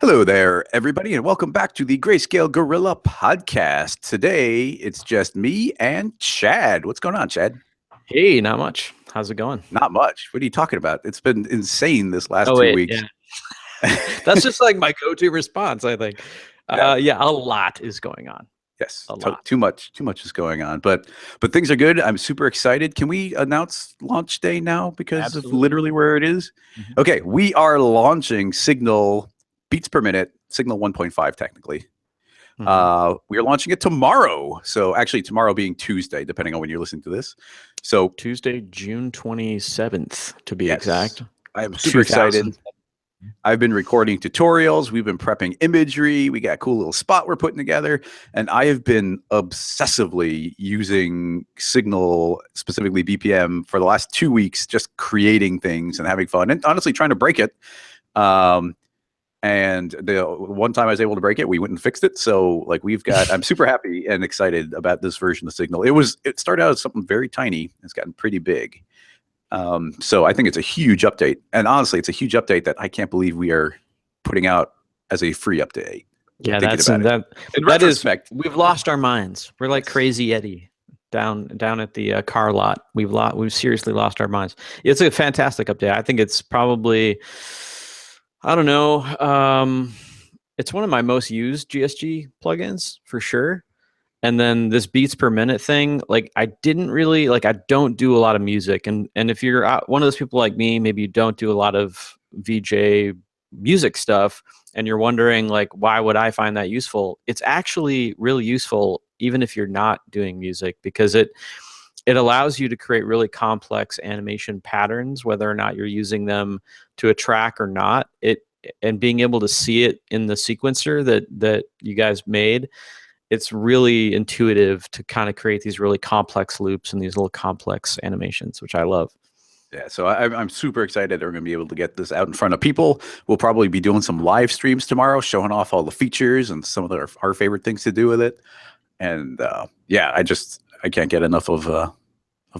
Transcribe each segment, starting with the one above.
Hello there, everybody, and welcome back to the Greyscalegorilla podcast. Today, it's just me and Chad. What's going on, Chad? Hey, not much. How's it going? Not much. What are you talking about? It's been insane this last Oh, two wait, weeks. yeah. That's just like my go-to response, I think. Yeah, Yeah, a lot is going on. yes, A lot. too much is going on, but things are good. I'm super excited. Can we announce launch day now because of Absolutely. literally where it is? Mhm. Okay, we are launching Signal beats per minute, Signal 1.5 technically. Mhm. We are launching it tomorrow. So actually, tomorrow being Tuesday, depending on when you're listening to this. So Tuesday, June 27th, to be yes, exact. I am super excited. 2000. I've been recording tutorials. We've been prepping imagery. We got a cool little spot we're putting together. And I have been obsessively using Signal, specifically BPM, for the last 2 weeks, just creating things and having fun and honestly trying to break it. And the one time I was able to break it, we went and fixed it. So like I'm super happy and excited about this version of Signal. It started out as something very tiny. It's gotten pretty big. So I think it's a huge update. And honestly, it's a huge update that I can't believe we are putting out as a free update. Yeah, Thinking about it. In that is, retrospect, we've lost our minds. We're like yes. Crazy Eddie down at the car lot. We've seriously lost our minds. It's a fantastic update. I think it's probably, I don't know, it's one of my most used GSG plugins for sure. And then this beats per minute thing, like I don't do a lot of music, and if you're one of those people like me, maybe you don't do a lot of VJ music stuff, and you're wondering like why would I find that useful? It's actually really useful even if you're not doing music, because it allows you to create really complex animation patterns, whether or not you're using them to a track or not. And being able to see it in the sequencer that you guys made, it's really intuitive to kind of create these really complex loops and these little complex animations, which I love. Yeah, so I'm super excited that we're going to be able to get this out in front of people. We'll probably be doing some live streams tomorrow, showing off all the features and some of our favorite things to do with it. And yeah, I can't get enough of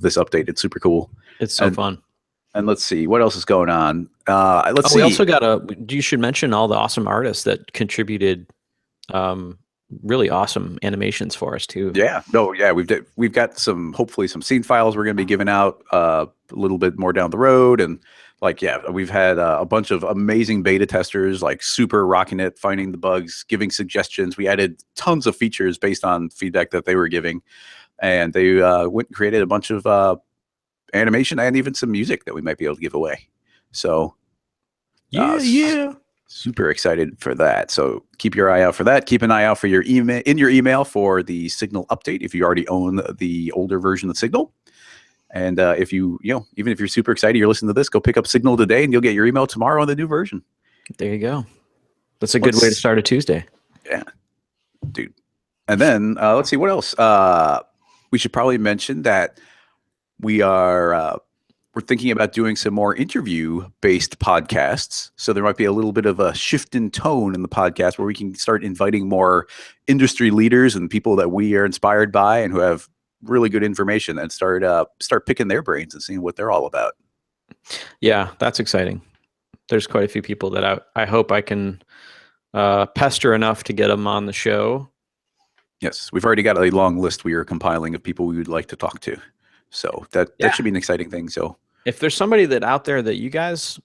this update. It's super cool. It's so And fun. and let's see what else is going on. Let's Oh, we see. also got you should mention all the awesome artists that contributed um, really awesome animations for us too. Yeah, no, yeah, we've got hopefully some scene files we're going to be giving out a little bit more down the road, and like yeah, we've had a bunch of amazing beta testers like super rocking it, finding the bugs, giving suggestions. We added tons of features based on feedback that they were giving, and they went and created a bunch of animation and even some music that we might be able to give away. So Yeah. super excited for that. So keep your eye out for that. Keep an eye out for your email for the Signal update if you already own the older version of Signal. And if even if you're super excited, you're listening to this, go pick up Signal today, and you'll get your email tomorrow on the new version. There you go. That's a good way to start a Tuesday. Yeah, dude. And then let's see what else. We should probably mention that we're thinking about doing some more interview-based podcasts. So there might be a little bit of a shift in tone in the podcast where we can start inviting more industry leaders and people that we are inspired by and who have really good information, and start picking their brains and seeing what they're all about. Yeah, that's exciting. There's quite a few people that I hope I can pester enough to get them on the show. Yes, we've already got a long list we are compiling of people we would like to talk to. So that should be an exciting thing. So if there's somebody that out there that you guys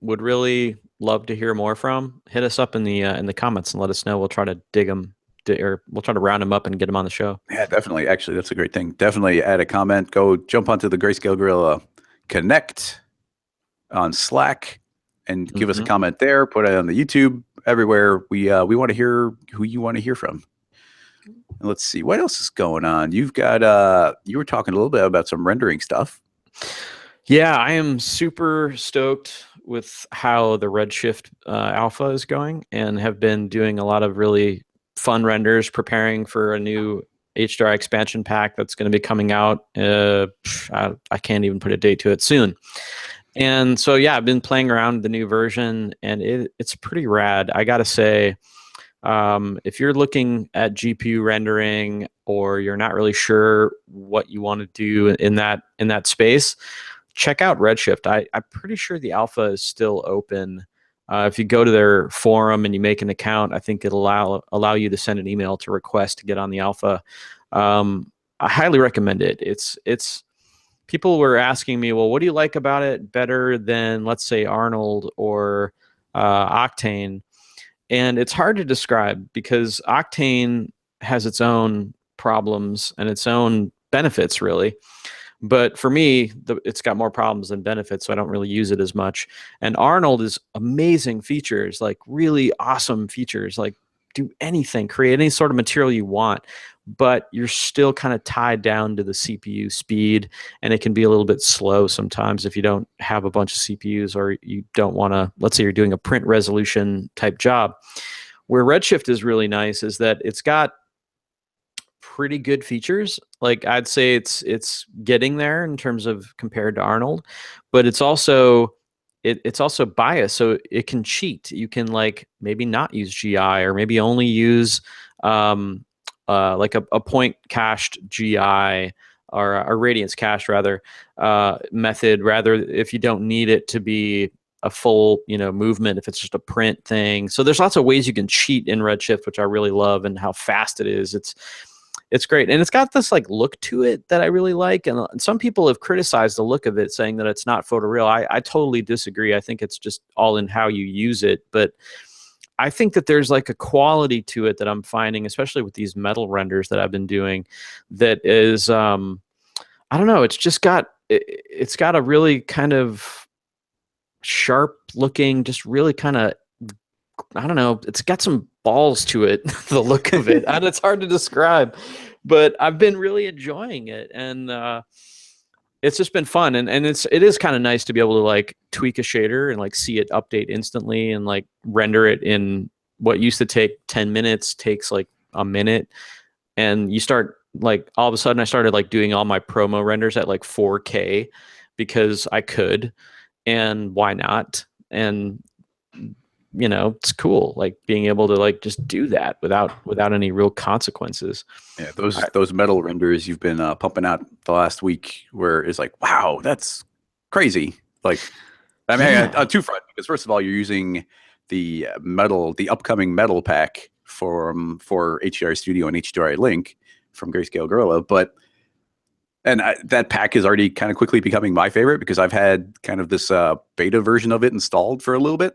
would really love to hear more from, hit us up in the comments and let us know. We'll try to dig them, or we'll try to round them up and get them on the show. Yeah, definitely. Actually, that's a great thing. Definitely add a comment. Go jump onto the Greyscalegorilla Connect on Slack and give us a comment there. Put it on the YouTube, everywhere. We want to hear who you want to hear from. And let's see what else is going on. You've got you were talking a little bit about some rendering stuff. Yeah, I am super stoked with how the Redshift alpha is going, and have been doing a lot of really fun renders, preparing for a new HDRI expansion pack that's going to be coming out. I can't even put a date to it, soon. And so, yeah, I've been playing around with the new version, and it's pretty rad. I got to say, if you're looking at GPU rendering, or you're not really sure what you want to do in that space, check out Redshift. I'm pretty sure the alpha is still open. If you go to their forum and you make an account, I think it'll allow you to send an email to request to get on the alpha. I highly recommend it. It's people were asking me, well, what do you like about it better than, let's say, Arnold or Octane? And it's hard to describe because Octane has its own problems and its own benefits, really. But for me, it's got more problems than benefits, so I don't really use it as much. And Arnold is amazing features, like really awesome features, like do anything, create any sort of material you want, but you're still kind of tied down to the CPU speed, and it can be a little bit slow sometimes if you don't have a bunch of CPUs or you don't want to, let's say you're doing a print resolution type job. Where Redshift is really nice is that it's got pretty good features. Like I'd say it's getting there in terms of compared to Arnold, but it's also it's also biased, so it can cheat. You can like maybe not use GI or maybe only use like a point cached GI or a radiance cached rather method, rather if you don't need it to be a full movement, if it's just a print thing. So there's lots of ways you can cheat in Redshift, which I really love, and how fast it is. It's great, and it's got this like look to it that I really like. And some people have criticized the look of it, saying that it's not photoreal. I totally disagree. I think it's just all in how you use it. But I think that there's like a quality to it that I'm finding, especially with these metal renders that I've been doing, that is I don't know. It's got a really kind of sharp looking, just really kind of, I don't know, it's got some balls to it, the look of it. And it's hard to describe, but I've been really enjoying it. And it's just been fun. And it is kind of nice to be able to like tweak a shader and like see it update instantly and like render it in what used to take 10 minutes takes like a minute. And you start like, all of a sudden I started like doing all my promo renders at like 4K because I could, and why not? And it's cool, like being able to like just do that without any real consequences. Yeah, those metal renders you've been pumping out the last week, where it's like, wow, that's crazy. Like, I mean, Yeah. on two fronts, because first of all, you're using the upcoming metal pack for HDR Studio and HDR Link from Greyscalegorilla, that pack is already kind of quickly becoming my favorite because I've had kind of this beta version of it installed for a little bit.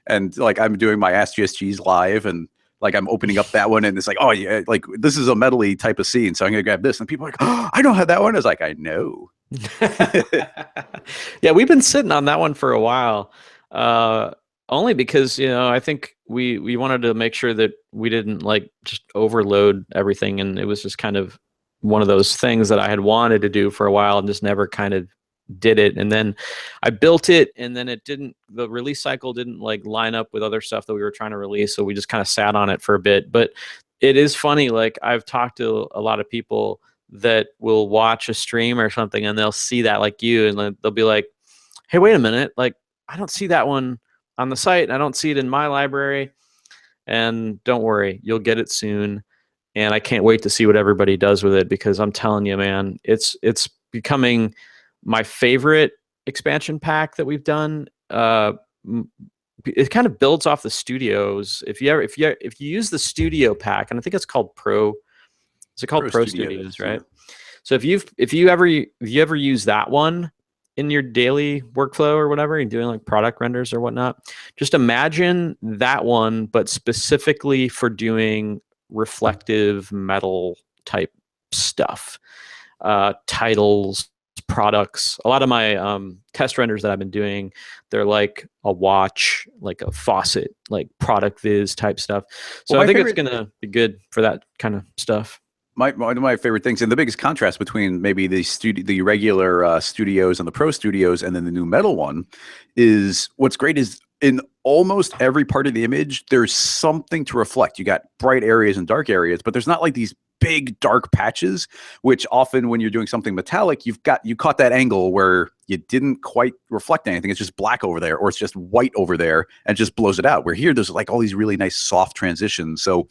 And like I'm doing my AskGSGs live, and like I'm opening up that one, and it's like, oh yeah, like this is a metally type of scene, so I'm gonna grab this. And people are like, oh, I don't have that one. I was like, I know. Yeah, we've been sitting on that one for a while, only because I think we wanted to make sure that we didn't like just overload everything, and it was just kind of one of those things that I had wanted to do for a while and just never kind of did it. And then I built it, and then the release cycle didn't like line up with other stuff that we were trying to release, so we just kind of sat on it for a bit. But it is funny, like I've talked to a lot of people that will watch a stream or something, and they'll see that, like you, and they'll be like, hey, wait a minute, like I don't see that one on the site, and I don't see it in my library. And don't worry, you'll get it soon. And I can't wait to see what everybody does with it, because I'm telling you, man, it's becoming my favorite expansion pack that we've done. It kind of builds off the studios. If you use the studio pack, and I think it's called Pro. Is it called Pro Studios, right? Yeah. So if you ever use that one in your daily workflow or whatever, you're doing like product renders or whatnot, just imagine that one, but specifically for doing reflective metal type stuff, titles, products. A lot of my test renders that I've been doing, they're like a watch, like a faucet, like product viz type stuff. So I think it's gonna be good for that kind of stuff. One of my favorite things, and the biggest contrast between maybe the regular studios and the pro studios, and then the new metal one, is what's great is in almost every part of the image, there's something to reflect. You got bright areas and dark areas, but there's not like these big dark patches, which often when you're doing something metallic, you caught that angle where you didn't quite reflect anything. It's just black over there, or it's just white over there, and it just blows it out. Where here, there's like all these really nice soft transitions. So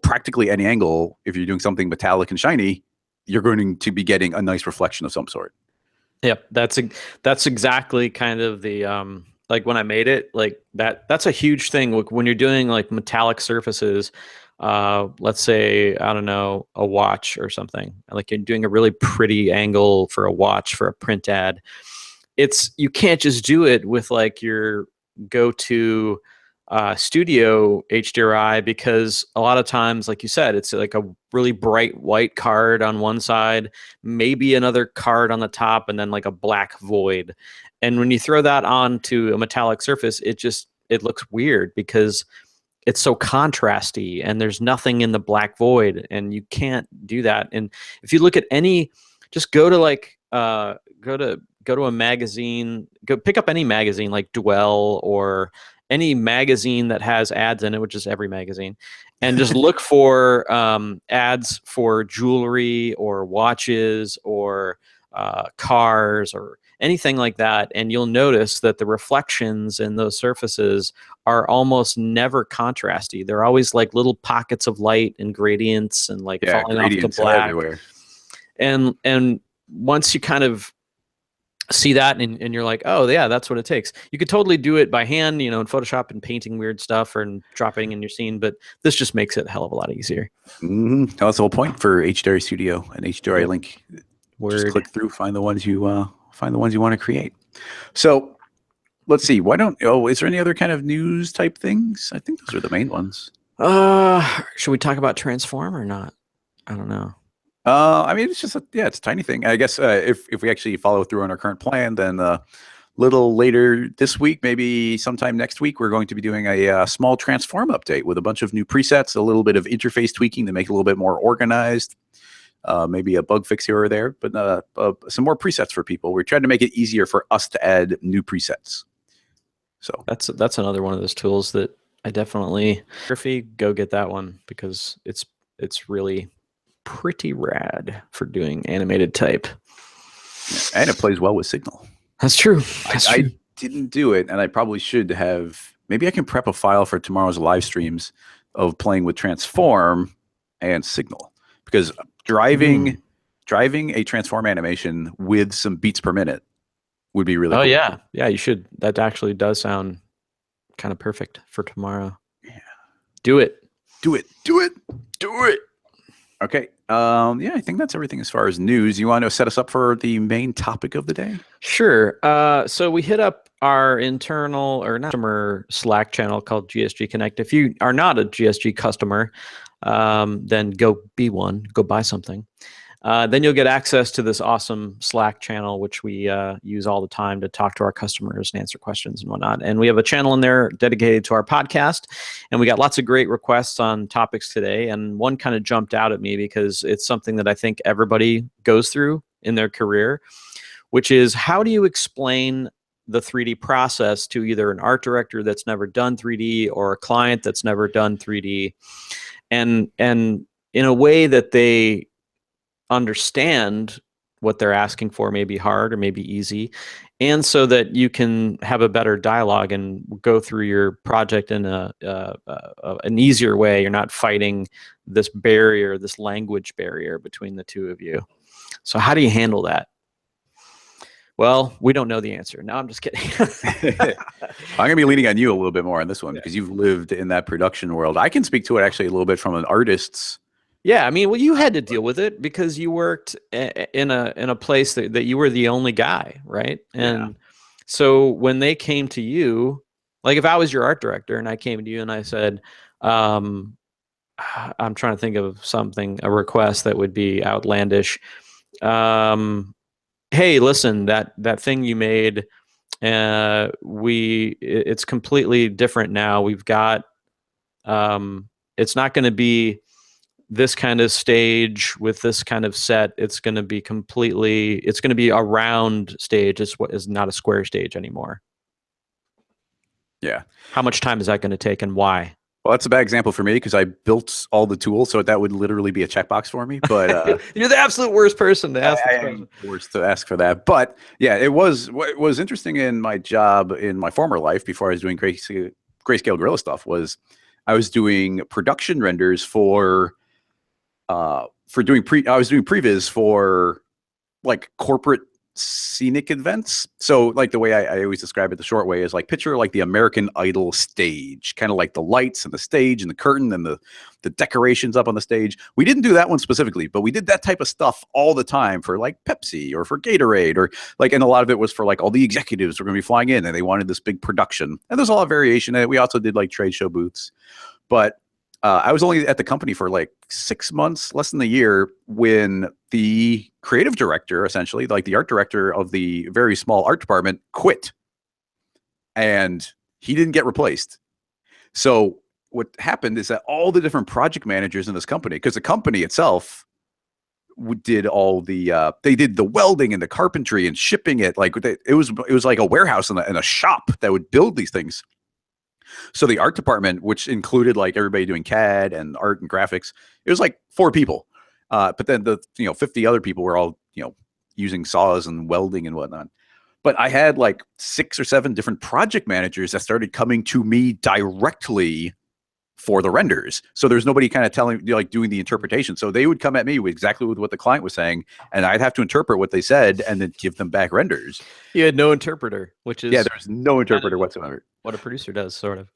practically any angle, if you're doing something metallic and shiny, you're going to be getting a nice reflection of some sort. Yep, that's exactly kind of the like when I made it, like that's a huge thing when you're doing like metallic surfaces. Let's say, I don't know, a watch or something. Like you're doing a really pretty angle for a watch for a print ad. You can't just do it with like your go-to studio HDRI, because a lot of times, like you said, it's like a really bright white card on one side, maybe another card on the top, and then like a black void. And when you throw that onto a metallic surface, it looks weird because it's so contrasty and there's nothing in the black void, and you can't do that. And if you look at any, just go to like go to a magazine, go pick up any magazine like Dwell or any magazine that has ads in it, which is every magazine, and just look for ads for jewelry or watches or cars or anything like that. And you'll notice that the reflections in those surfaces are almost never contrasty. They're always like little pockets of light and gradients and like falling off to black. Everywhere. And once you kind of see that and you're like, oh yeah, that's what it takes. You could totally do it by hand, in Photoshop and painting weird stuff and dropping in your scene, but this just makes it a hell of a lot easier. Mm-hmm. That's the whole point for HDRI Studio and HDRI Link. Just click through, find the ones you want to create. So let's see. Is there any other kind of news type things? I think those are the main ones. Should we talk about Transform or not? I don't know. I mean, it's just it's a tiny thing. I guess if we actually follow through on our current plan, then a little later this week, maybe sometime next week, we're going to be doing a small Transform update with a bunch of new presets, a little bit of interface tweaking to make it a little bit more organized, maybe a bug fix here or there, but some more presets for people. We're trying to make it easier for us to add new presets. So that's another one of those tools that I definitely go get that one, because it's really pretty rad for doing animated type. Yeah, and it plays well with Signal. That's true. I didn't do it, and I probably should have. Maybe I can prep a file for tomorrow's live streams of playing with Transform and Signal, because driving a Transform animation with some beats per minute would be really cool. Yeah, you should. That actually does sound kind of perfect for tomorrow. Yeah. Do it. Okay. I think that's everything as far as news. You want to set us up for the main topic of the day? Sure. So we hit up our internal or customer Slack channel called GSG Connect. If you are not a GSG customer, then go be one. Go buy something. Then you'll get access to this awesome Slack channel, which we use all the time to talk to our customers and answer questions and whatnot. And we have a channel in there dedicated to our podcast. And we got lots of great requests on topics today. And one kind of jumped out at me because it's something that I think everybody goes through in their career, which is, how do you explain the 3D process to either an art director that's never done 3D or a client that's never done 3D, and in a way that they understand what they're asking for, may be hard or maybe easy, and so that you can have a better dialogue and go through your project in an easier way. You're not fighting this barrier, this language barrier between the two of you. So how do you handle that? Well, we don't know the answer. No, I'm just kidding. I'm going to be leaning on you a little bit more on this one, because you've lived in that production world. I can speak to it actually a little bit from an artist's. Yeah, I mean, well, you had to deal with it because you worked in a place that you were the only guy, right? And so when they came to you, like if I was your art director and I came to you and I said, I'm trying to think of a request that would be outlandish. Hey, listen, that thing you made, it's completely different now. We've got, it's not going to be this kind of stage with this kind of set. It's going to be a round stage. It's what is not a square stage anymore. Yeah. How much time is that going to take, and why? Well, that's a bad example for me because I built all the tools, so that would literally be a checkbox for me. But you're the absolute worst person to ask. Worst to ask for that. But yeah, it was what was interesting in my job in my former life before I was doing Greyscalegorilla stuff was I was doing production renders for doing previs for like corporate scenic events. So like the way I always describe it the short way is like picture like the American Idol stage, kind of like the lights and the stage and the curtain and the decorations up on the stage. We didn't do that one specifically, but we did that type of stuff all the time for like Pepsi or for Gatorade or like, and a lot of it was for like all the executives were going to be flying in and they wanted this big production. And there's a lot of variation in it. We also did like trade show booths, but I was only at the company for like 6 months, less than a year, when the creative director, essentially, like the art director of the very small art department, quit. And he didn't get replaced. So what happened is that all the different project managers in this company, because the company itself did all the they did the welding and the carpentry and shipping it, like it was like a warehouse and a shop that would build these things. So the art department, which included like everybody doing CAD and art and graphics, it was like 4 people. But then the 50 other people were all using saws and welding and whatnot. But I had like 6 or 7 different project managers that started coming to me directly for the renders. So there's nobody kind of telling, like doing the interpretation. So they would come at me with exactly what the client was saying, and I'd have to interpret what they said and then give them back renders. You had no interpreter, which is there's no interpreter whatsoever. What a producer does, sort of.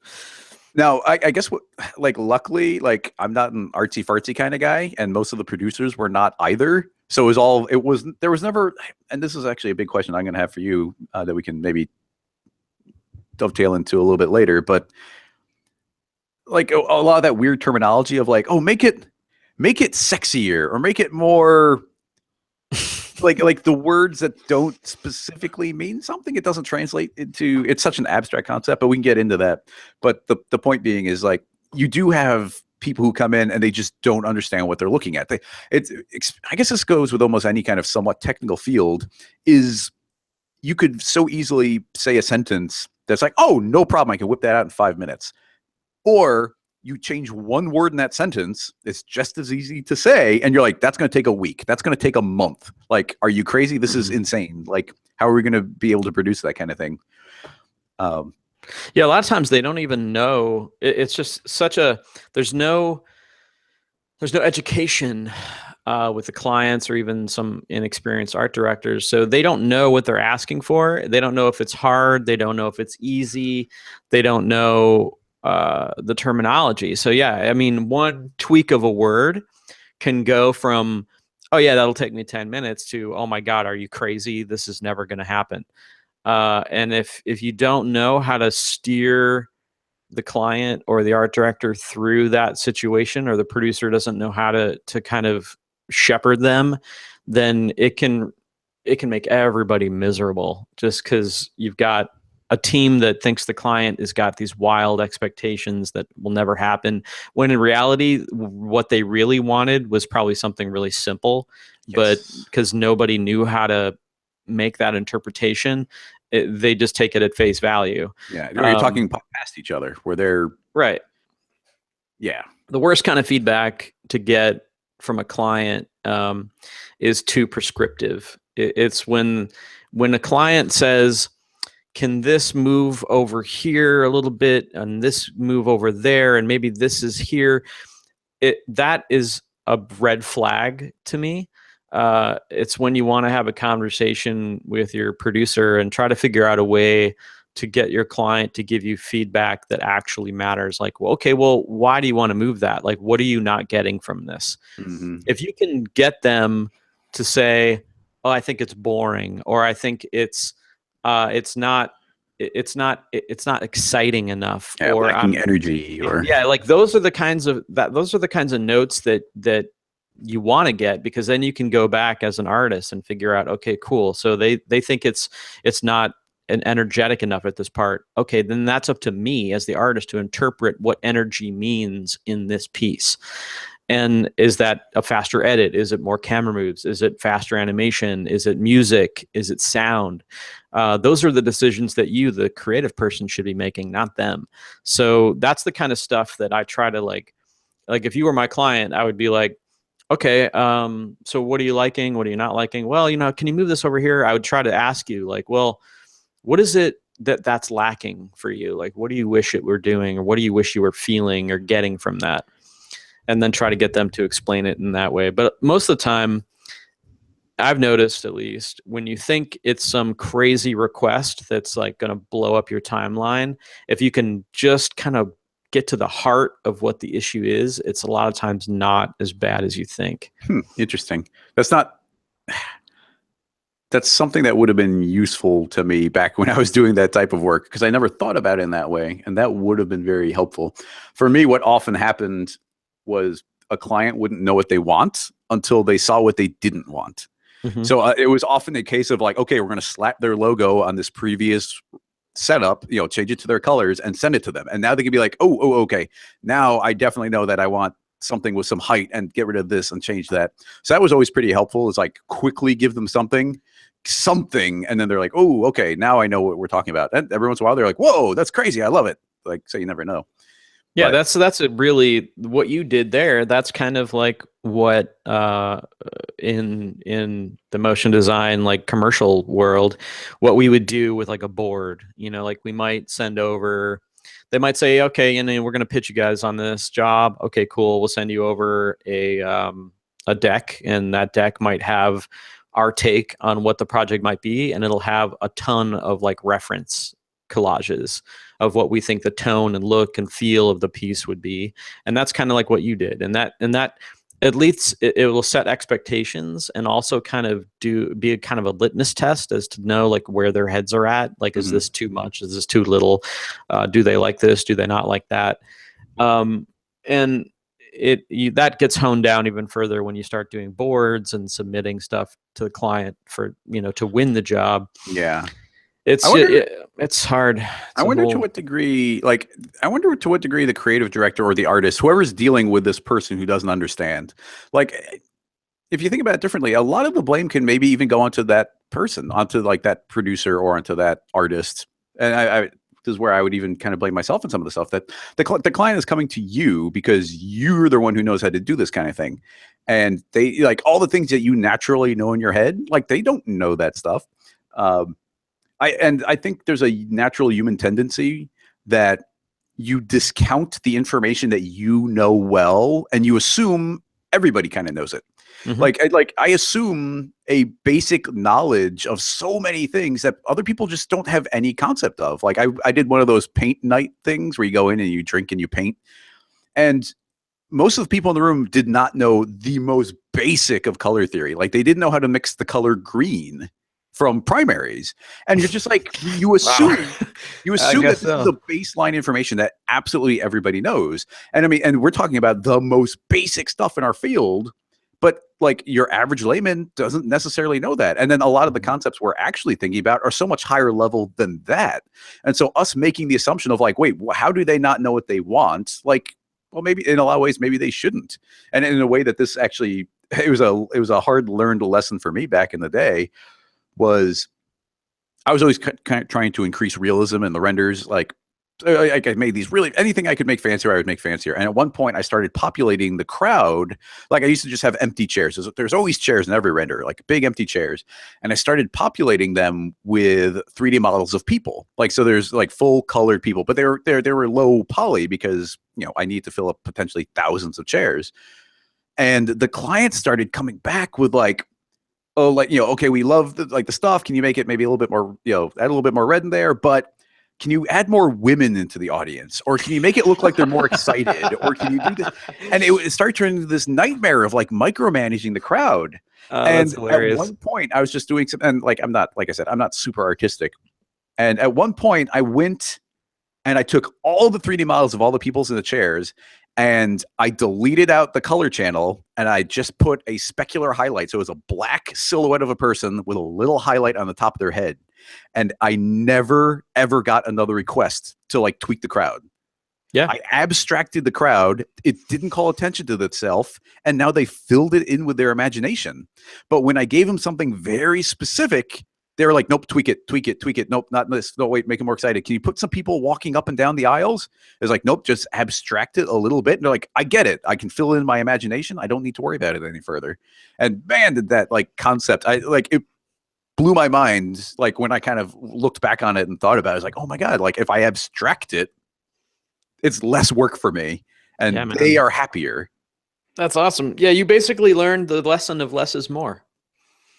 Now, I guess like luckily, like I'm not an artsy fartsy kind of guy, and most of the producers were not either. So there was never, and this is actually a big question I'm going to have for you that we can maybe dovetail into a little bit later, but like a lot of that weird terminology of like, oh, make it sexier or make it more like the words that don't specifically mean something. It doesn't translate into, it's such an abstract concept, but we can get into that. But the point being is like, you do have people who come in and they just don't understand what they're looking at. I guess this goes with almost any kind of somewhat technical field, is you could so easily say a sentence that's like, oh, no problem, I can whip that out in 5 minutes. Or you change one word in that sentence, it's just as easy to say, and you're like, that's going to take a week. That's going to take a month. Like, are you crazy? This is insane. Like, how are we going to be able to produce that kind of thing? Yeah, a lot of times they don't even know. It's just there's no education with the clients or even some inexperienced art directors. So they don't know what they're asking for. They don't know if it's hard. They don't know if it's easy. They don't know the terminology. So yeah, I mean, one tweak of a word can go from, oh yeah, that'll take me 10 minutes to, oh my God, are you crazy? This is never going to happen. And if you don't know how to steer the client or the art director through that situation, or the producer doesn't know how to kind of shepherd them, then it can make everybody miserable, just because you've got a team that thinks the client has got these wild expectations that will never happen, when in reality, what they really wanted was probably something really simple. Yes. But because nobody knew how to make that interpretation, they just take it at face value. Yeah, you're talking past each other where they're right. Yeah, the worst kind of feedback to get from a client is too prescriptive. It's when a client says, can this move over here a little bit and this move over there and maybe this is here, that is a red flag to me. It's when you want to have a conversation with your producer and try to figure out a way to get your client to give you feedback that actually matters. Like, well, okay, well, why do you want to move that? Like, what are you not getting from this? Mm-hmm. If you can get them to say, oh, I think it's boring, or I think it's not exciting enough, yeah, or lacking energy, or yeah, like those are the kinds of notes that you want to get, because then you can go back as an artist and figure out, okay, cool. So they think it's not an energetic enough at this part. Okay, then that's up to me as the artist to interpret what energy means in this piece. And is that a faster edit? Is it more camera moves? Is it faster animation? Is it music? Is it sound? Those are the decisions that you, the creative person, should be making, not them. So that's the kind of stuff that I try to like if you were my client, I would be like, okay, so what are you liking? What are you not liking? Well, can you move this over here? I would try to ask you, like, well, what is it that's lacking for you? Like, what do you wish it were doing, or what do you wish you were feeling or getting from that? And then try to get them to explain it in that way. But most of the time, I've noticed, at least, when you think it's some crazy request that's like going to blow up your timeline, if you can just kind of get to the heart of what the issue is, it's a lot of times not as bad as you think. Interesting. That's not. That's something that would have been useful to me back when I was doing that type of work, because I never thought about it in that way, and that would have been very helpful. For me, what often happened was a client wouldn't know what they want until they saw what they didn't want. Mm-hmm. So it was often a case of like, okay, we're going to slap their logo on this previous setup, change it to their colors and send it to them. And now they can be like, oh, okay. Now I definitely know that I want something with some height and get rid of this and change that. So that was always pretty helpful, is like quickly give them something. And then they're like, oh, okay, now I know what we're talking about. And every once in a while they're like, whoa, that's crazy. I love it. Like, so you never know. Yeah, But that's a really what you did there. That's kind of like what in the motion design like commercial world, what we would do with like a board. Like we might send over. They might say, okay, we're going to pitch you guys on this job. Okay, cool. We'll send you over a deck, and that deck might have our take on what the project might be, and it'll have a ton of like reference collages of what we think the tone and look and feel of the piece would be. And that's kind of like what you did. And that at least it will set expectations, and also kind of be a kind of a litmus test as to know like where their heads are at. Like, is this too much? Is this too little? Do they like this? Do they not like that? And that gets honed down even further when you start doing boards and submitting stuff to the client for, to win the job. yeah. It's hard. I wonder to what degree the creative director or the artist, whoever's dealing with this person who doesn't understand, like, if you think about it differently, a lot of the blame can maybe even go onto that person, onto like that producer or onto that artist. And this is where I would even kind of blame myself in some of the stuff, that the client is coming to you because you're the one who knows how to do this kind of thing. And they like all the things that you naturally know in your head, like they don't know that stuff. I think there's a natural human tendency that you discount the information that you know well, and you assume everybody kind of knows it. Mm-hmm. Like I assume a basic knowledge of so many things that other people just don't have any concept of. Like I did one of those paint night things where you go in and you drink and you paint, and most of the people in the room did not know the most basic of color theory. Like they didn't know how to mix the color green from primaries. And you're just like, you assume that this is the baseline information that absolutely everybody knows. And I mean, and we're talking about the most basic stuff in our field, but like your average layman doesn't necessarily know that. And then a lot of the concepts we're actually thinking about are so much higher level than that. And so us making the assumption of like, wait, how do they not know what they want? Like, well, maybe in a lot of ways, maybe they shouldn't. And in a way that this actually, it was a hard learned lesson for me back in the day. Was I was always kind of trying to increase realism in the renders. Like I made these really, anything I could make fancier, I would make fancier. And at one point I started populating the crowd. Like I used to just have empty chairs. There's always chairs in every render, like big empty chairs. And I started populating them with 3D models of people. Like, so there's like full colored people, but they were low poly because, I need to fill up potentially thousands of chairs. And the clients started coming back with like, oh, like, okay, we love the stuff. Can you make it maybe a little bit more, add a little bit more red in there, but can you add more women into the audience? Or can you make it look like they're more excited? Or can you do this? And it started turning into this nightmare of like micromanaging the crowd. And at one point I was just doing something, and like, I'm not, like I said, I'm not super artistic. And at one point I went and I took all the 3D models of all the peoples in the chairs, and I deleted out the color channel, and I just put a specular highlight. So it was a black silhouette of a person with a little highlight on the top of their head. And I never, ever got another request to like tweak the crowd. Yeah. I abstracted the crowd. It didn't call attention to itself. And now they filled it in with their imagination. But when I gave them something very specific, they were like, nope, tweak it. Nope, not this. No, wait, make it more excited. Can you put some people walking up and down the aisles? It's like, nope, just abstract it a little bit. And they're like, I get it. I can fill in my imagination. I don't need to worry about it any further. And man, did that like concept, it blew my mind. Like when I kind of looked back on it and thought about it, I was like, oh my God, like if I abstract it, it's less work for me, and they are happier. That's awesome. Yeah, you basically learned the lesson of less is more.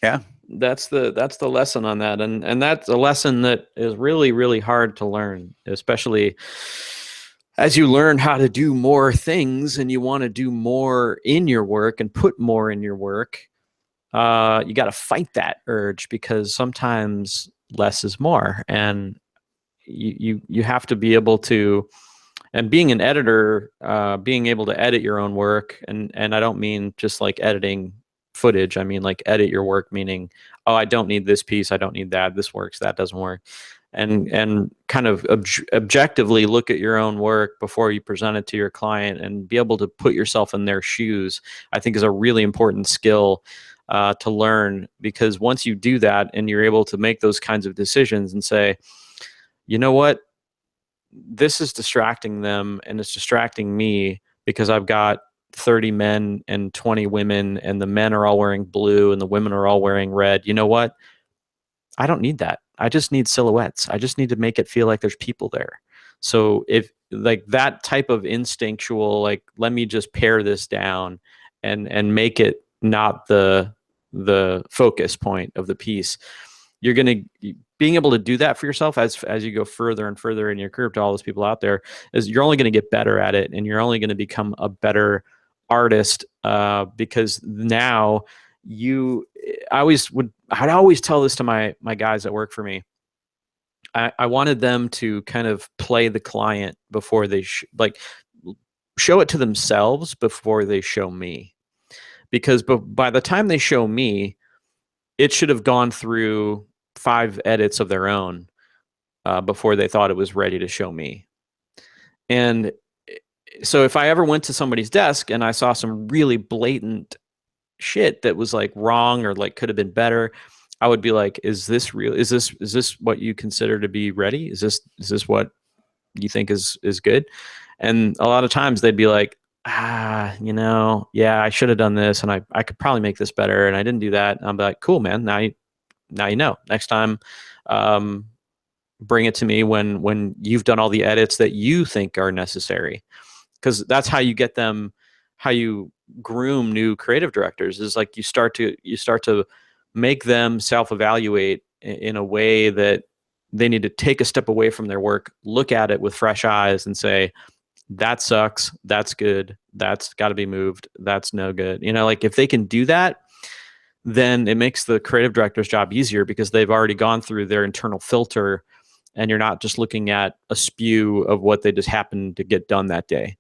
Yeah. That's the lesson on that, and that's a lesson that is really really hard to learn, especially as you learn how to do more things and you want to do more in your work and put more in your work. You got to fight that urge, because sometimes less is more, and you have to be able to. And being an editor, being able to edit your own work, and I don't mean just like editing footage. I mean like edit your work, meaning, oh, I don't need this piece, I don't need that, this works, that doesn't work, and kind of objectively look at your own work before you present it to your client and be able to put yourself in their shoes. I think is a really important skill to learn, because once you do that and you're able to make those kinds of decisions and say, you know what, this is distracting them and it's distracting me because I've got 30 men and 20 women, and the men are all wearing blue and the women are all wearing red. You know what? I don't need that. I just need silhouettes. I just need to make it feel like there's people there. So if like that type of instinctual, like, let me just pare this down and make it not the focus point of the piece, you're going to being able to do that for yourself as you go further and further in your career, to all those people out there, is you're only going to get better at it, and you're only going to become a better artist, because now you I'd always tell this to my guys that work for me. I wanted them to kind of play the client before they like show it to themselves before they show me, because by the time they show me, it should have gone through 5 edits of their own before they thought it was ready to show me. And so if I ever went to somebody's desk and I saw some really blatant shit that was like wrong or like could have been better, I would be like, is this real? Is this what you consider to be ready? Is this what you think is good? And a lot of times they'd be like, yeah, I should have done this, and I could probably make this better, and I didn't do that. And I'm like, cool, man. Now you know. Next time, bring it to me when you've done all the edits that you think are necessary, because that's how you get them. How you groom new creative directors is like you start to make them self-evaluate in a way that they need to take a step away from their work, look at it with fresh eyes, and say, that sucks, that's good, that's got to be moved, that's no good. Like if they can do that, then it makes the creative director's job easier, because they've already gone through their internal filter, and you're not just looking at a spew of what they just happened to get done that day.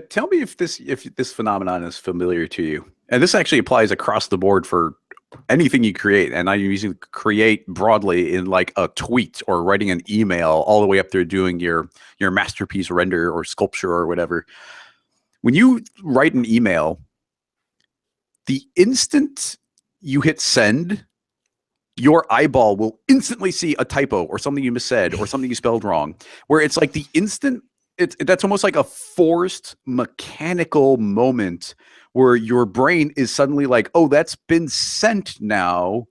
Tell me if this phenomenon is familiar to you. And this actually applies across the board for anything you create. And I'm using create broadly in like a tweet or writing an email, all the way up through doing your masterpiece render or sculpture or whatever. When you write an email, the instant you hit send, your eyeball will instantly see a typo or something you missaid or something you spelled wrong, where it's like the instant that's almost like a forced mechanical moment where your brain is suddenly like, oh, that's been sent now.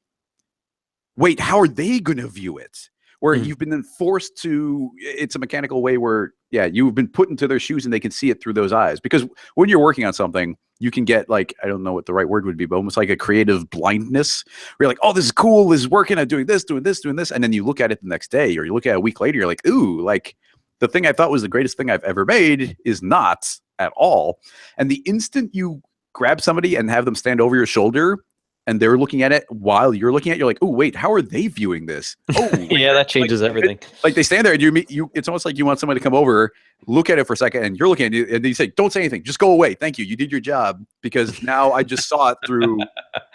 Wait, how are they going to view it? Where you've been forced to, it's a mechanical way where, yeah, you've been put into their shoes and they can see it through those eyes. Because when you're working on something, you can get like, I don't know what the right word would be, but almost like a creative blindness where you're like, oh, this is cool, this is working, I'm doing this. And then you look at it the next day, or you look at it a week later, you're like, ooh, like, the thing I thought was the greatest thing I've ever made is not at all. And the instant you grab somebody and have them stand over your shoulder and they're looking at it while you're looking at it, you're like, oh, wait, how are they viewing this? Oh, yeah, that changes everything. Like they stand there and you it's almost like you want somebody to come over, look at it for a second, and you're looking at it and you say, don't say anything, just go away. Thank you. You did your job, because now I just saw it through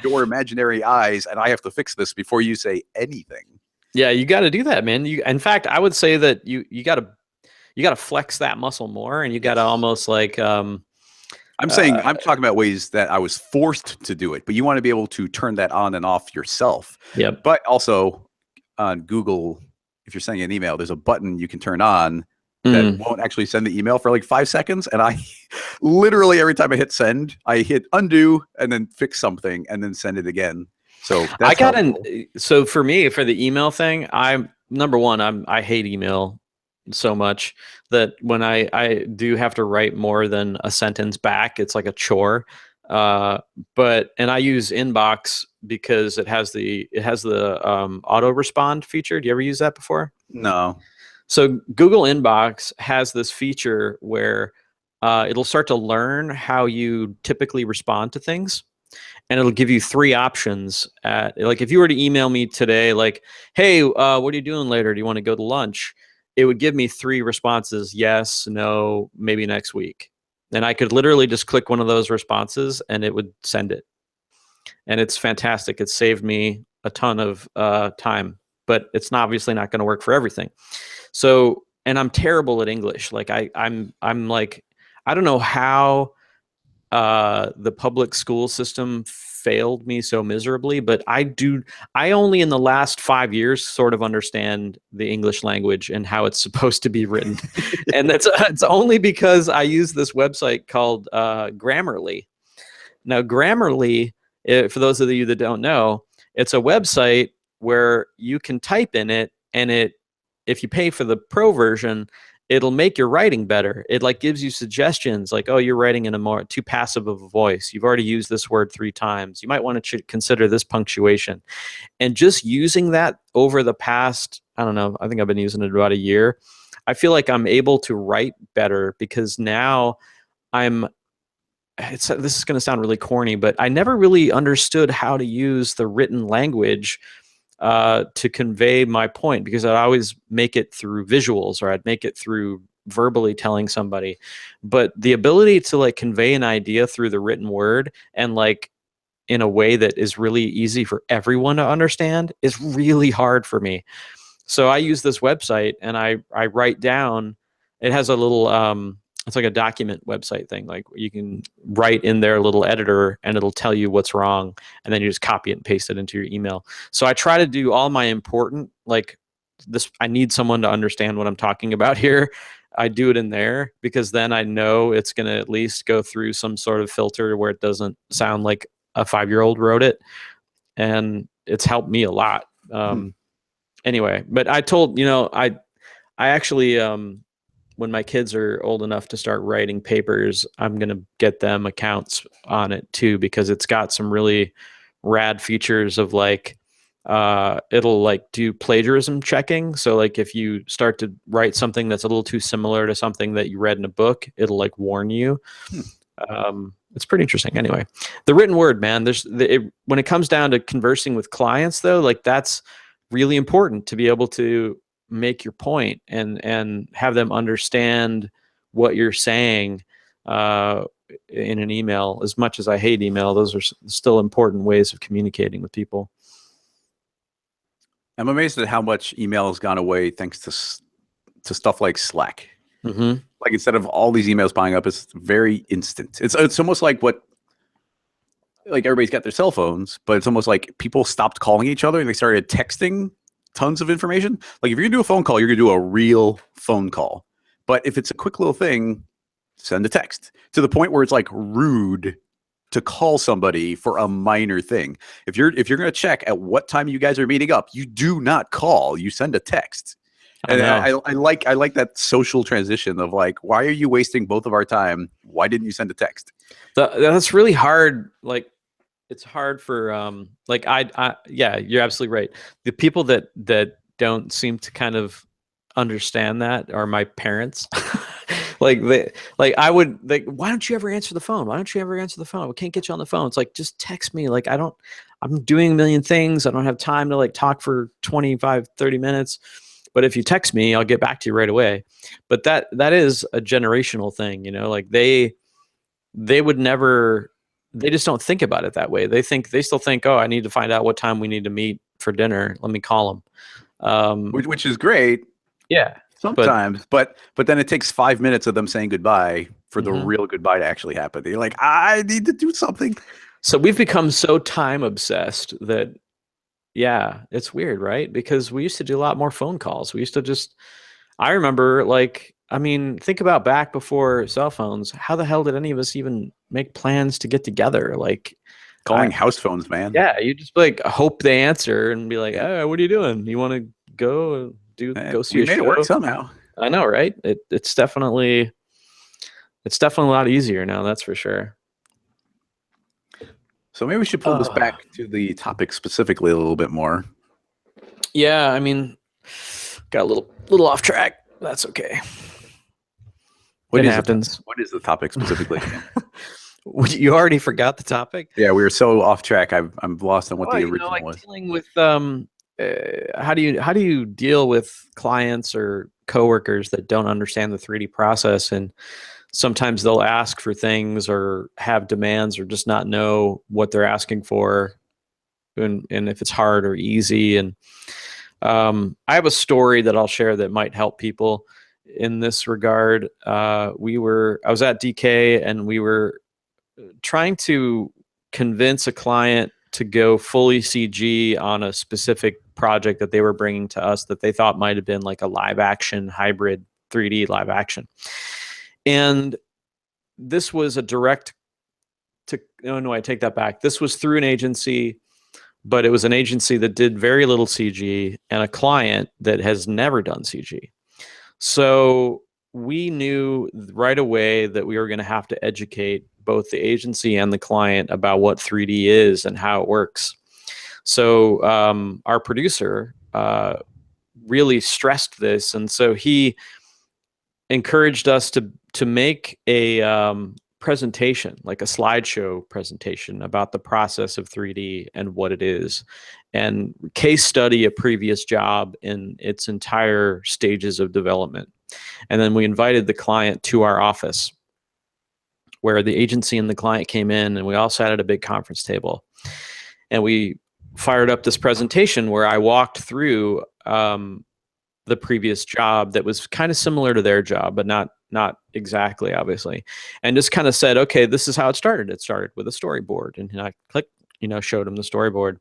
your imaginary eyes and I have to fix this before you say anything. Yeah, you got to do that, man. In fact, I would say that you got to flex that muscle more, and you got to almost like I'm talking about ways that I was forced to do it, but you want to be able to turn that on and off yourself. Yep. But also on Google, if you're sending an email, there's a button you can turn on that won't actually send the email for like 5 seconds. And I literally, every time I hit send, I hit undo and then fix something and then send it again. So that's so for me, for the email thing, I'm number one, I hate email so much that when I do have to write more than a sentence back, it's like a chore. And I use Inbox because it has the auto respond feature. Do you ever use that before? No. So Google Inbox has this feature where it'll start to learn how you typically respond to things, and it'll give you three options. Like if you were to email me today, like, "Hey, what are you doing later? Do you want to go to lunch?" It would give me three responses: yes, no, maybe next week. And I could literally just click one of those responses, and it would send it. And it's fantastic. It saved me a ton of time, but it's obviously not going to work for everything. So, and I'm terrible at English. Like I'm like, I don't know how the public school system failed me so miserably, but I only in the last 5 years sort of understand the English language and how it's supposed to be written. And it's only because I use this website called Grammarly. Now, Grammarly, for those of you that don't know, it's a website where you can type in it, and if you pay for the pro version, it'll make your writing better. It like gives you suggestions like, oh, you're writing in a more too passive of a voice. You've already used this word 3 times. You might want to consider this punctuation. And just using that over the past, I don't know, I think I've been using it about a year. I feel like I'm able to write better because now this is going to sound really corny, but I never really understood how to use the written language to convey my point, because I'd always make it through visuals, or I'd make it through verbally telling somebody. But the ability to like convey an idea through the written word, and like in a way that is really easy for everyone to understand, is really hard for me. So I use this website, and I write down. It has a little it's like a document website thing. Like you can write in their little editor, and it'll tell you what's wrong, and then you just copy it and paste it into your email. So I try to do all my important, like this, I need someone to understand what I'm talking about here. I do it in there because then I know it's going to at least go through some sort of filter where it doesn't sound like a 5-year-old wrote it. And it's helped me a lot. Anyway, but I told, I actually, when my kids are old enough to start writing papers, I'm going to get them accounts on it too, because it's got some really rad features of like, it'll like do plagiarism checking. So like if you start to write something that's a little too similar to something that you read in a book, it'll like warn you. It's pretty interesting. Anyway, the written word, man, when it comes down to conversing with clients though, like that's really important to be able to make your point and have them understand what you're saying in an email. As much as I hate email, those are still important ways of communicating with people. I'm amazed at how much email has gone away thanks to stuff like Slack. Mm-hmm. Like instead of all these emails piling up, it's very instant. It's almost like like everybody's got their cell phones, but it's almost like people stopped calling each other and they started texting tons of information. Like if you're gonna do a phone call, you're gonna do a real phone call. But if it's a quick little thing, send a text, to the point where it's like rude to call somebody for a minor thing. If you're gonna check at what time you guys are meeting up, you do not call. You send a text. And I like that social transition of like, why are you wasting both of our time? Why didn't you send a text? That's really hard. Like it's hard for like yeah, you're absolutely right. The people that don't seem to kind of understand that are my parents. Like I would like, why don't you ever answer the phone? Why don't you ever answer the phone? We can't get you on the phone. It's like, just text me. Like I'm doing a million things. I don't have time to like talk for 25, 30 minutes. But if you text me, I'll get back to you right away. But that is a generational thing, like they would never, they just don't think about it that way. They still think, oh, I need to find out what time we need to meet for dinner. Let me call them. Which is great. Yeah. Sometimes, but then it takes 5 minutes of them saying goodbye for the real goodbye to actually happen. You're like, I need to do something. So we've become so time obsessed that, yeah, it's weird, right? Because we used to do a lot more phone calls. We used to just, I remember, like, I mean, think about back before cell phones. How the hell did any of us even make plans to get together? Like calling house phones, man. Yeah, you just like hope they answer and be like, "Oh, what are you doing? You want to go go see a show?" We made it work somehow. I know, right? It's definitely a lot easier now. That's for sure. So maybe we should pull this back to the topic specifically a little bit more. Yeah, I mean, got a little off track. That's okay. It happens. What is the topic specifically again? You already forgot the topic? Yeah, we were so off track. I'm lost on what the Well, original like was. dealing with how do you deal with clients or coworkers that don't understand the 3D process, and sometimes they'll ask for things or have demands or just not know what they're asking for, and if it's hard or easy. And I have a story that I'll share that might help people in this regard. I was at DK, and we were trying to convince a client to go fully CG on a specific project that they were bringing to us that they thought might have been like a live action hybrid 3D live action. And this was a direct to, oh no, I take that back. This was through an agency, but it was an agency that did very little CG and a client that has never done CG. So we knew right away that we were going to have to educate both the agency and the client about what 3D is and how it works. So our producer really stressed this, and so he encouraged us to make a presentation, like a slideshow presentation about the process of 3D and what it is, and case study a previous job in its entire stages of development. And then we invited the client to our office, where the agency and the client came in, and we all sat at a big conference table. And we fired up this presentation where I walked through the previous job that was kind of similar to their job, but not exactly, obviously, and just kind of said, okay, this is how it started. It started with a storyboard, and I clicked, showed them the storyboard.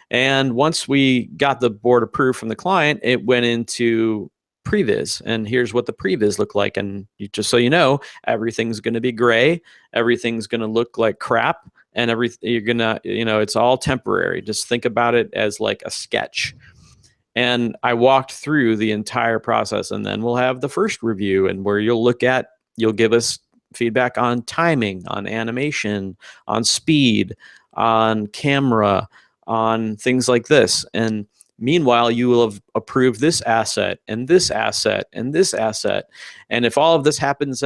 And once we got the board approved from the client, it went into previs, and here's what the previs looked like. And just so you know, everything's going to be gray, everything's going to look like crap, and you're gonna, it's all temporary. Just think about it as like a sketch. And I walked through the entire process, and then we'll have the first review, and where you'll give us feedback on timing, on animation, on speed, on camera, on things like this. And meanwhile, you will have approved this asset and this asset and this asset. And if all of this happens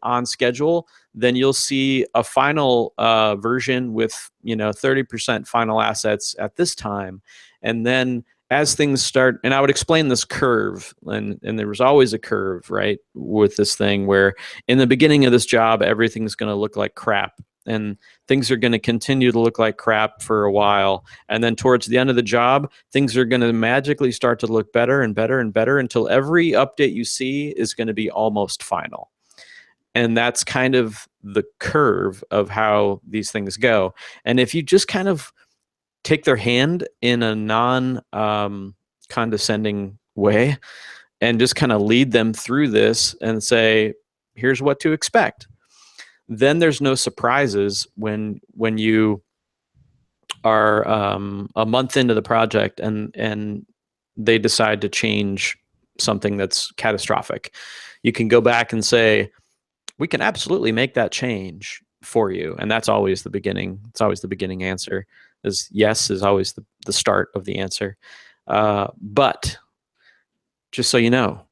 on schedule, then you'll see a final version with 30% final assets at this time. And then as things start, and I would explain this curve, and there was always a curve, right, with this thing, where in the beginning of this job, everything's going to look like crap, and things are going to continue to look like crap for a while. And then towards the end of the job, things are going to magically start to look better and better and better until every update you see is going to be almost final. And that's kind of the curve of how these things go. And if you just kind of take their hand in a non-condescending way and just kind of lead them through this and say, here's what to expect, then there's no surprises when you are a month into the project and they decide to change something that's catastrophic. You can go back and say, we can absolutely make that change for you. And that's always the beginning. It's always the beginning answer. Is yes is always the start of the answer. But just so you know,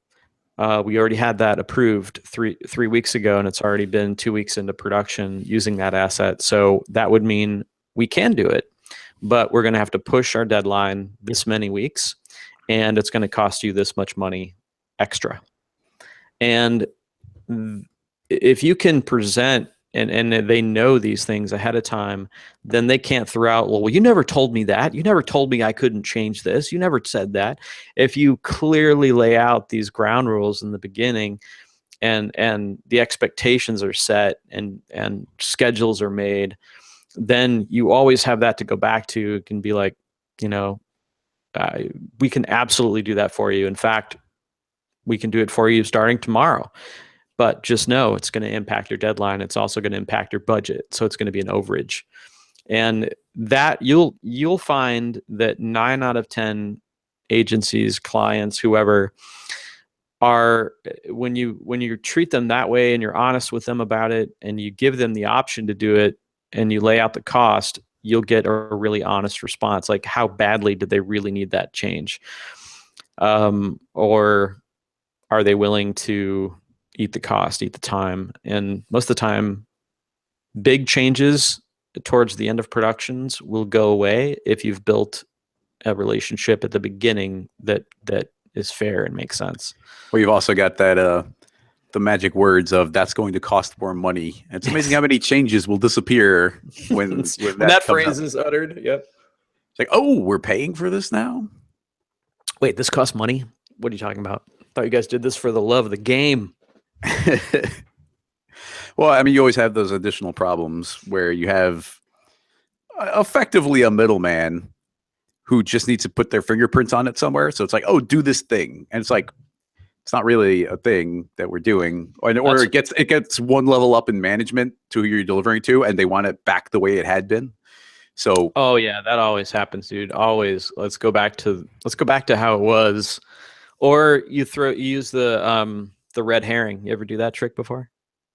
we already had that approved three weeks ago, and it's already been 2 weeks into production using that asset. So that would mean we can do it, but we're going to have to push our deadline this many weeks, and it's going to cost you this much money extra. And if you can present and they know these things ahead of time, then they can't throw out, well, you never told me that. You never told me I couldn't change this. You never said that. If you clearly lay out these ground rules in the beginning, and the expectations are set and schedules are made, then you always have that to go back to. It can be like, we can absolutely do that for you. In fact, we can do it for you starting tomorrow. But just know it's going to impact your deadline. It's also going to impact your budget. So it's going to be an overage. And that you'll find that 9 out of 10 agencies, clients, whoever, are, when you treat them that way and you're honest with them about it and you give them the option to do it and you lay out the cost, you'll get a really honest response. Like, how badly did they really need that change? Or are they willing to eat the cost, eat the time? And most of the time, big changes towards the end of productions will go away if you've built a relationship at the beginning that is fair and makes sense. Well, you've also got that the magic words of "that's going to cost more money." And it's amazing how many changes will disappear when that comes phrase up. is uttered. Yep. It's like, oh, we're paying for this now. Wait, this costs money? What are you talking about? I thought you guys did this for the love of the game. Well, I mean, you always have those additional problems where you have effectively a middleman who just needs to put their fingerprints on it somewhere. So it's like, oh, do this thing, and it's like, it's not really a thing that we're doing, or it gets one level up in management to who you're delivering to, and they want it back the way it had been. So, oh yeah, that always happens, dude. Always. Let's go back to how it was. Or you use the red herring. You ever do that trick before?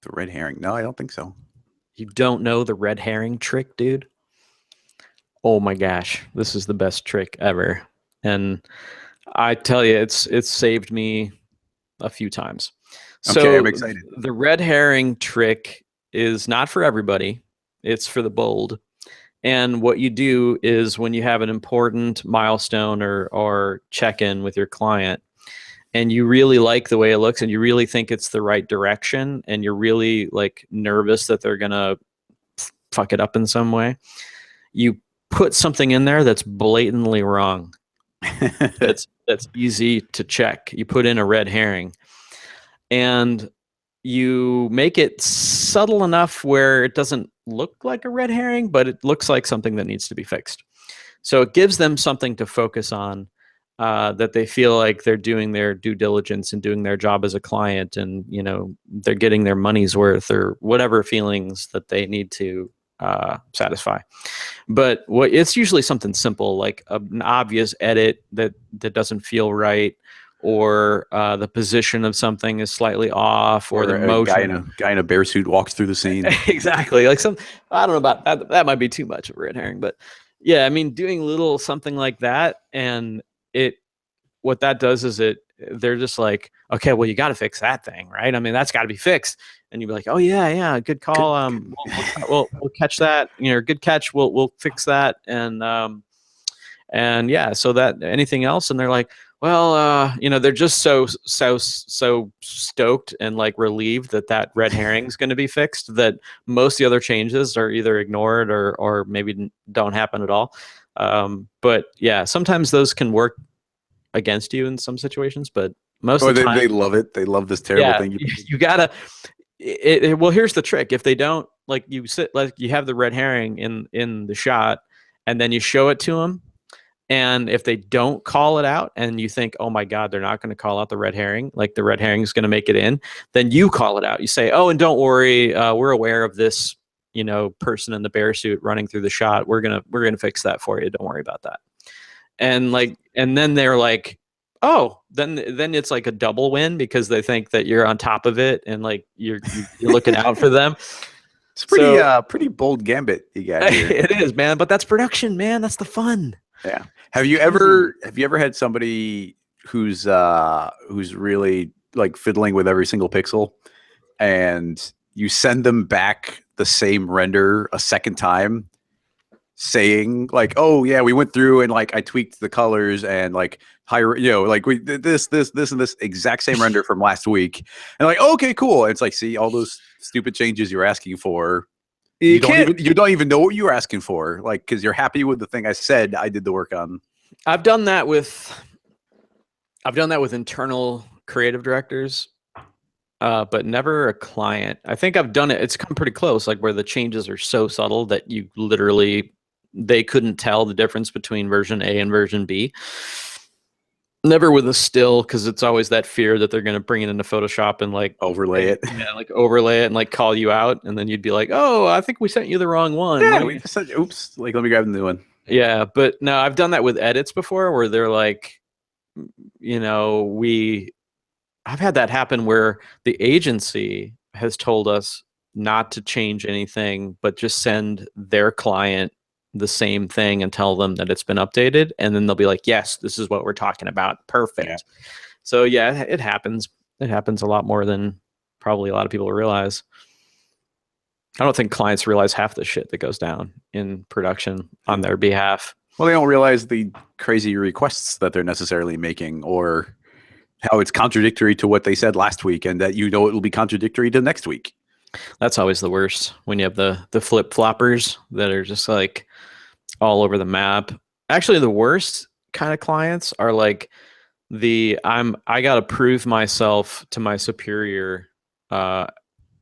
the red herring? No, I don't think so. You don't know the red herring trick, dude? Oh my gosh, this is the best trick ever. And I tell you, it's saved me a few times. So Okay, I'm excited. the red herring trick is not for everybody. It's for the bold. And what you do is when you have an important milestone or check-in with your client, and you really like the way it looks and you really think it's the right direction, and you're really like nervous that they're gonna fuck it up in some way, you put something in there that's blatantly wrong. that's easy to check. You put in a red herring, and you make it subtle enough where it doesn't look like a red herring, but it looks like something that needs to be fixed. So it gives them something to focus on, that they feel like they're doing their due diligence and doing their job as a client, and they're getting their money's worth, or whatever feelings that they need to satisfy. But it's usually something simple, like an obvious edit that doesn't feel right, or the position of something is slightly off, or the motion. Guy in a bear suit walks through the scene. Exactly. Like I don't know about that. That might be too much of a red herring, but yeah, I mean, doing little something like that, and what that does is they're just like, okay, well, you got to fix that thing, right? I mean, that's got to be fixed. And you'd be like, oh yeah, good call. We'll catch that. Good catch. We'll fix that. And yeah, so that anything else, and they're like, well, they're just so stoked and like relieved that red herring is going to be fixed, that most of the other changes are either ignored or maybe don't happen at all. But yeah, sometimes those can work against you in some situations, but most of the time they love it. They love this terrible thing. You gotta. Well, here's the trick: if they don't, like, you have the red herring in the shot, and then you show it to them, and if they don't call it out, and you think, oh my god, they're not going to call out the red herring, like the red herring is going to make it in, then you call it out. You say, oh, and don't worry, we're aware of this, person in the bear suit running through the shot. We're gonna fix that for you. Don't worry about that. And then they're like, oh, then it's like a double win, because they think that you're on top of it, and like you're looking out for them. It's pretty bold gambit you got here. It is, man, but that's production, man. That's the fun. Yeah. Have you ever had somebody who's really like fiddling with every single pixel, and you send them back the same render a second time, saying like, oh yeah, we went through and like I tweaked the colors and like like we did this and this exact same render from last week, and like, okay, cool. And it's like, see, all those stupid changes you're asking for, you don't even know what you're asking for, like, because you're happy with the thing I said I did the work on. I've done that with internal creative directors, but never a client. I think I've done it. It's come pretty close, like where the changes are so subtle that they couldn't tell the difference between version A and version B. Never with a still, because it's always that fear that they're going to bring it into Photoshop and like overlay it. Yeah, like overlay it and like call you out, and then you'd be like, "Oh, I think we sent you the wrong one." Yeah, we just said, "Oops!" Like, let me grab the new one. Yeah, but no, I've done that with edits before, where they're like, I've had that happen where the agency has told us not to change anything, but just send their client the same thing and tell them that it's been updated, and then they'll be like, yes, this is what we're talking about. Perfect. Yeah. So yeah, it happens. It happens a lot more than probably a lot of people realize. I don't think clients realize half the shit that goes down in production on their behalf. Well, they don't realize the crazy requests that they're necessarily making, or how it's contradictory to what they said last week, and that it'll be contradictory to next week. That's always the worst, when you have the flip floppers that are just like all over the map. Actually, the worst kind of clients are like I gotta prove myself to my superior,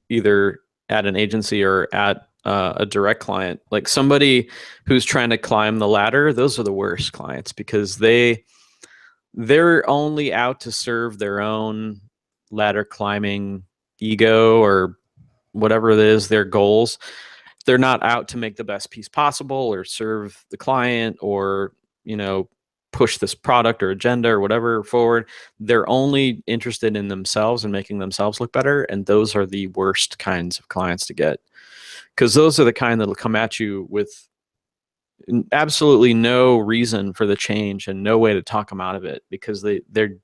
either at an agency or at a direct client. Like somebody who's trying to climb the ladder, those are the worst clients, because they're only out to serve their own ladder climbing ego, or whatever it is, their goals. They're not out to make the best piece possible or serve the client, or, push this product or agenda or whatever forward. They're only interested in themselves and making themselves look better. And those are the worst kinds of clients to get, because those are the kind that'll come at you with absolutely no reason for the change and no way to talk them out of it, because they're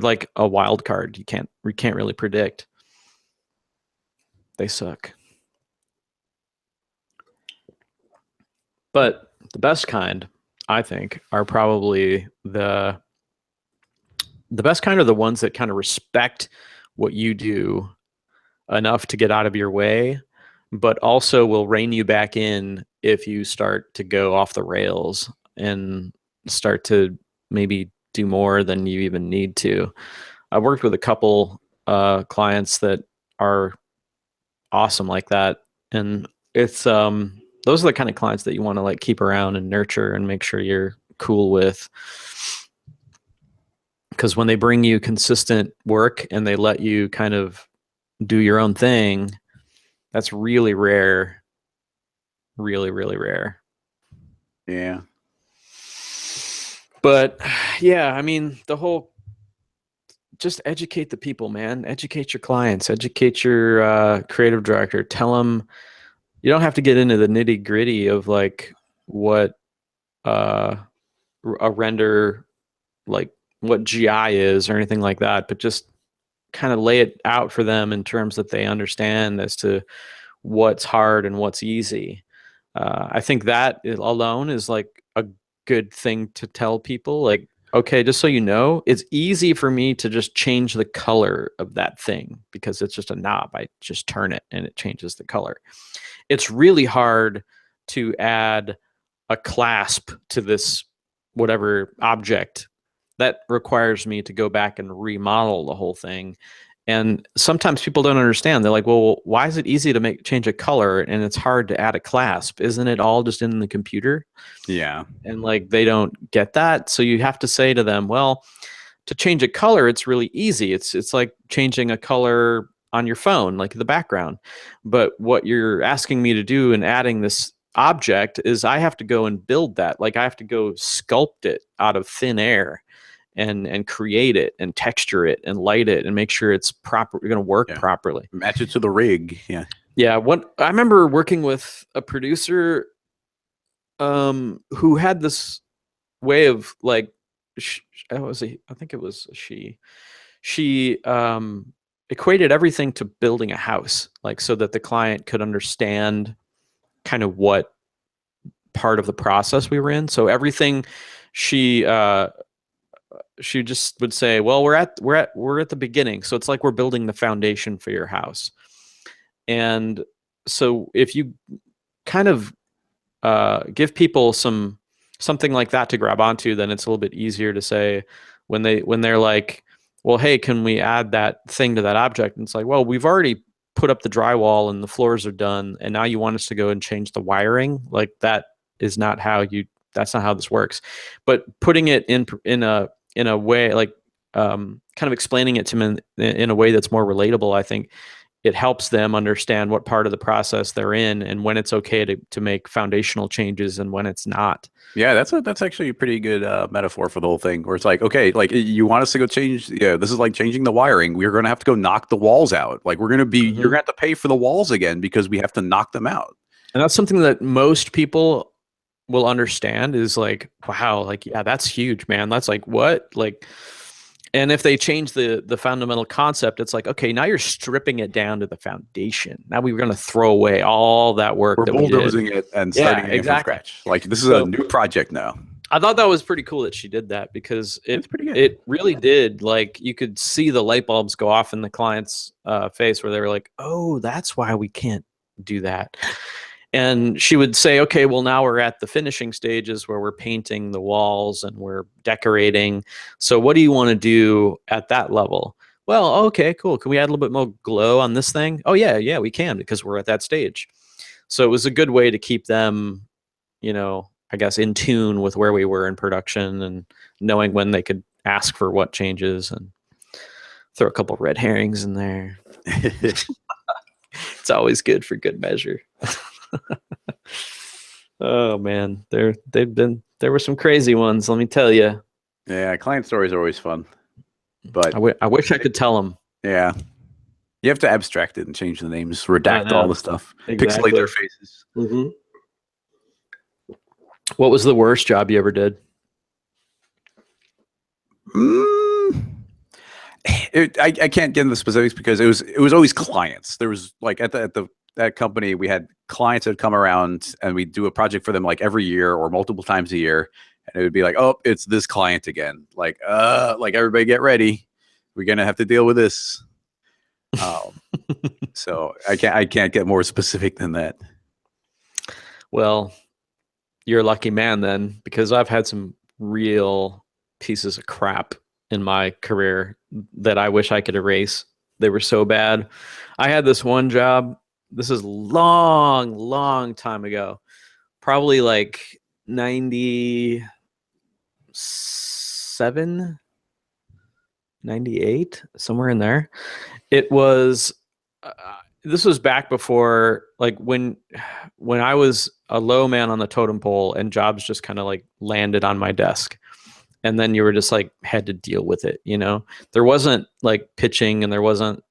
like a wild card. You can't really predict. They suck. But the best kind, I think, are probably the best kind are the ones that kind of respect what you do enough to get out of your way, but also will rein you back in if you start to go off the rails and start to maybe do more than you even need to. I've worked with a couple clients that are awesome like that, and it's those are the kind of clients that you want to like keep around and nurture and make sure you're cool with, because when they bring you consistent work and they let you kind of do your own thing, that's really rare. Really, really rare. Yeah. But yeah, I mean, just educate the people, man. Educate your clients, educate your creative director. Tell them, you don't have to get into the nitty gritty of like what a render, like what GI is or anything like that, but just kind of lay it out for them in terms that they understand as to what's hard and what's easy. I think that alone is like a good thing to tell people. Like, okay, just so you know, it's easy for me to just change the color of that thing because it's just a knob. I just turn it and it changes the color. It's really hard to add a clasp to this whatever object. That requires me to go back and remodel the whole thing. And sometimes people don't understand. They're like, well, why is it easy to change a color and it's hard to add a clasp? Isn't it all just in the computer? Yeah. And like, they don't get that. So you have to say to them, well, to change a color, it's really easy. It's like changing a color on your phone, like the background. But what you're asking me to do in adding this object is I have to go and build that. Like I have to go sculpt it out of thin air and create it and texture it and light it and make sure it's proper, going to work properly. Match it to the rig. Yeah. Yeah. What I remember working with a producer who had this way of like, I think it was she equated everything to building a house, like so that the client could understand kind of what part of the process we were in. So everything she just would say, well, we're at the beginning. So it's like we're building the foundation for your house. And so if you kind of give people something like that to grab onto, then it's a little bit easier to say when they're like, well, hey, can we add that thing to that object? And it's like, well, we've already put up the drywall and the floors are done, and now you want us to go and change the wiring? Like that's not how this works. But putting it in a way, like kind of explaining it to them in a way that's more relatable, I think it helps them understand what part of the process they're in and when it's okay to make foundational changes and when it's not. Yeah, that's actually a pretty good metaphor for the whole thing, where it's like, okay, like you want us to go change. Yeah, this is like changing the wiring. We're going to have to go knock the walls out. Like you're going to have to pay for the walls again because we have to knock them out. And that's something that most people will understand is like, wow, like, yeah, that's huge, man. That's like, what? Like, and if they change the fundamental concept, it's like, okay, now you're stripping it down to the foundation. Now we're going to throw away all that work We're that we did. bulldozing it and Yeah, starting again from exactly. scratch. Like this is a So new project now. I thought that was pretty cool that she did that because It's pretty good. it really did. Like you could see the light bulbs go off in the client's face where they were like, oh, that's why we can't do that. And she would say, okay, well, now we're at the finishing stages where we're painting the walls and we're decorating. So what do you want to do at that level? Well, okay, cool. Can we add a little bit more glow on this thing? Oh, yeah, we can because we're at that stage. So it was a good way to keep them, I guess, in tune with where we were in production and knowing when they could ask for what changes and throw a couple red herrings in there. It's always good for good measure. Oh man, there were some crazy ones. Let me tell you. Yeah, client stories are always fun, but I wish I could tell them. yeah, you have to abstract it and change the names, redact all the stuff, exactly. pixelate their faces. Mm-hmm. What was the worst job you ever did? I can't get into the specifics because it was always clients. There was like at that company we had clients that would come around and we'd do a project for them like every year or multiple times a year, and it would be like, oh, it's this client again. Like everybody get ready, we're gonna have to deal with this. So I can't get more specific than that. Well, you're a lucky man then, because I've had some real pieces of crap in my career that I wish I could erase. They were so bad. I had this one job. This is long time ago, probably like 97, 98, somewhere in there. It was, this was back before, like when I was a low man on the totem pole and jobs just kind of like landed on my desk. And then you were just like had to deal with it. There wasn't like pitching and there wasn't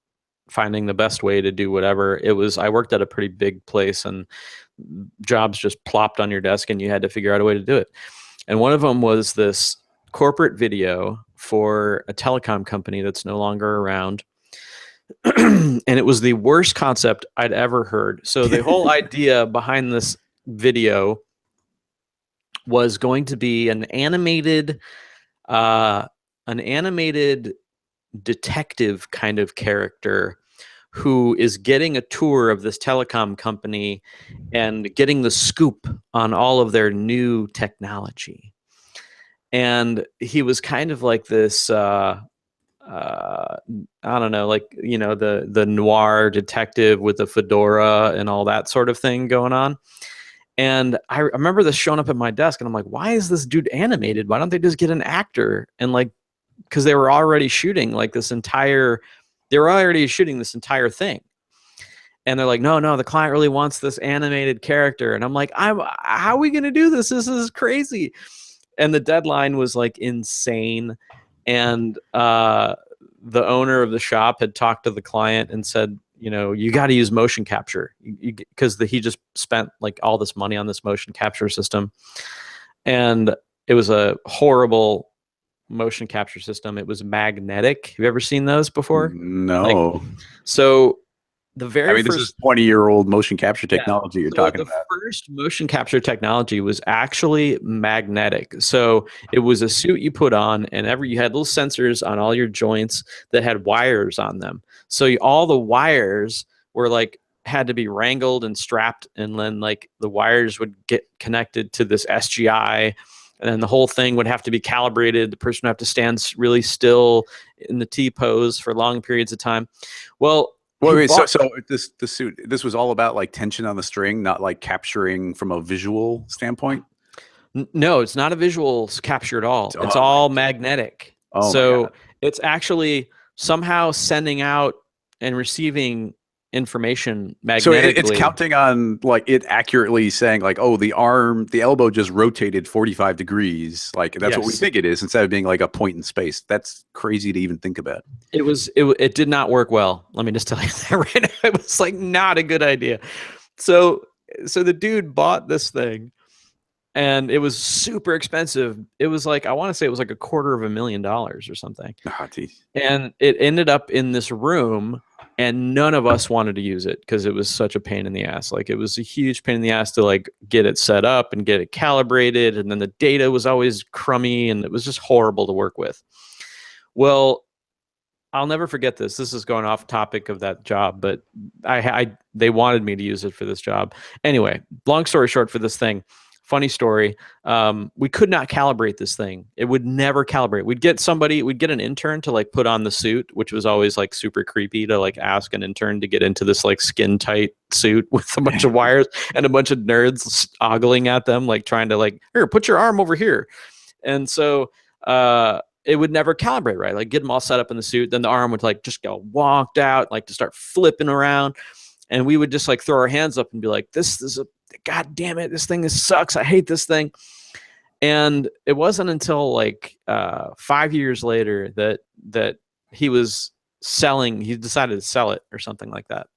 finding the best way to do whatever. It was, I worked at a pretty big place and jobs just plopped on your desk and you had to figure out a way to do it. And one of them was this corporate video for a telecom company that's no longer around. And it was the worst concept I'd ever heard. So the whole idea behind this video was going to be an animated detective kind of character who is getting a tour of this telecom company and getting the scoop on all of their new technology. And he was kind of like this, I don't know, like, the noir detective with the fedora and all that sort of thing going on. And I remember this showing up at my desk and I'm like, why is this dude animated? Why don't they just get an actor? And like, because they were already shooting this entire thing. And they're like, no, the client really wants this animated character. And I'm like, how are we going to do this? This is crazy. And the deadline was like insane. And the owner of the shop had talked to the client and said, you got to use motion capture because he just spent like all this money on this motion capture system. And it was a horrible motion capture system. It was magnetic. Have you ever seen those before? No. So the very this is 20-year-old motion capture technology you're talking about. The first motion capture technology was actually magnetic. So it was a suit you put on, and you had little sensors on all your joints that had wires on them. So all the wires were like had to be wrangled and strapped, and then like the wires would get connected to this SGI. And then the whole thing would have to be calibrated. The person would have to stand really still in the T pose for long periods of time. Well, wait. So the suit, this was all about like tension on the string, not like capturing from a visual standpoint. No, it's not a visual capture at all. It's all magnetic. So it's actually somehow sending out and receiving information magnetically. So it's counting on like it accurately saying like, oh, the elbow just rotated 45 degrees. Like that's what we think it is, instead of being like a point in space. That's crazy to even think about. It did not work well. Let me just tell you that right now. It was like not a good idea. So so the dude bought this thing, and it was super expensive. It was like, I want to say it was like $250,000 or something. Ah, geez. And it ended up in this room, and none of us wanted to use it because it was such a pain in the ass. Like, it was a huge pain in the ass to like get it set up and get it calibrated, and then the data was always crummy, and it was just horrible to work with. Well, I'll never forget this. This is going off topic of that job, but they wanted me to use it for this job. Anyway, long story short, for this thing, funny story. We could not calibrate this thing. It would never calibrate. We'd get an intern to like put on the suit, which was always like super creepy to like ask an intern to get into this like skin tight suit with a bunch of wires and a bunch of nerds ogling at them, like trying to like, here, put your arm over here. And so, it would never calibrate right. Like, get them all set up in the suit. Then the arm would like just go wonked out, like to start flipping around. And we would just like throw our hands up and be like, this is God damn it. This thing sucks. I hate this thing. And it wasn't until like 5 years later that he decided to sell it or something like that.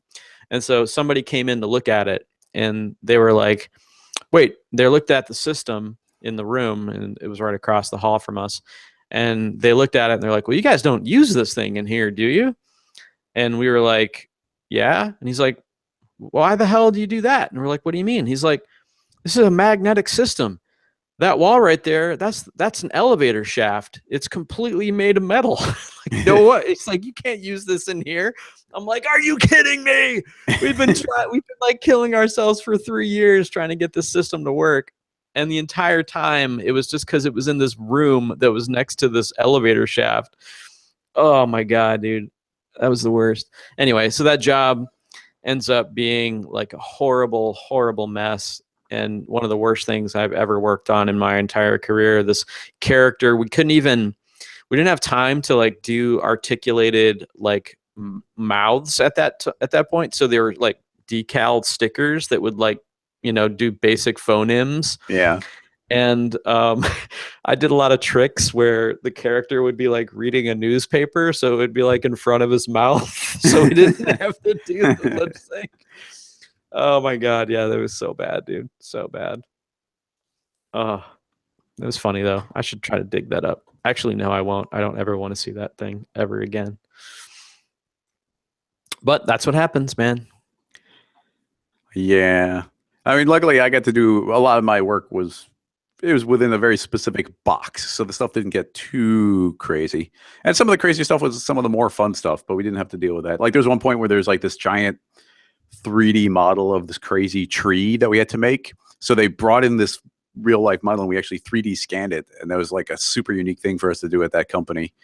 And so somebody came in to look at it, and they were like, wait, they looked at the system in the room, and it was right across the hall from us. And they looked at it and they're like, well, you guys don't use this thing in here, do you? And we were like, yeah. And he's like, why the hell do you do that? And we're like, what do you mean? He's like, this is a magnetic system. That wall right there, that's an elevator shaft. It's completely made of metal. Like, you know what? It's like, you can't use this in here. I'm like, are you kidding me? We've been like killing ourselves for 3 years trying to get this system to work. And the entire time, it was just because it was in this room that was next to this elevator shaft. Oh my God, dude. That was the worst. Anyway, so that job ends up being like a horrible, horrible mess. And one of the worst things I've ever worked on in my entire career. This character, we didn't have time to like do articulated like mouths at that point. So they were like decaled stickers that would like, do basic phonemes. Yeah. And I did a lot of tricks where the character would be like reading a newspaper, so it would be like in front of his mouth, so he didn't have to do the lip sync. Oh my God, yeah, that was so bad, dude, so bad. Oh, it was funny though. I should try to dig that up. Actually, no, I won't. I don't ever want to see that thing ever again. But that's what happens, man. Yeah. I mean, luckily I got to do a lot of my work was within a very specific box. So the stuff didn't get too crazy. And some of the crazy stuff was some of the more fun stuff, but we didn't have to deal with that. Like, there's one point where there's like this giant 3D model of this crazy tree that we had to make. So they brought in this real life model and we actually 3D scanned it. And that was like a super unique thing for us to do at that company.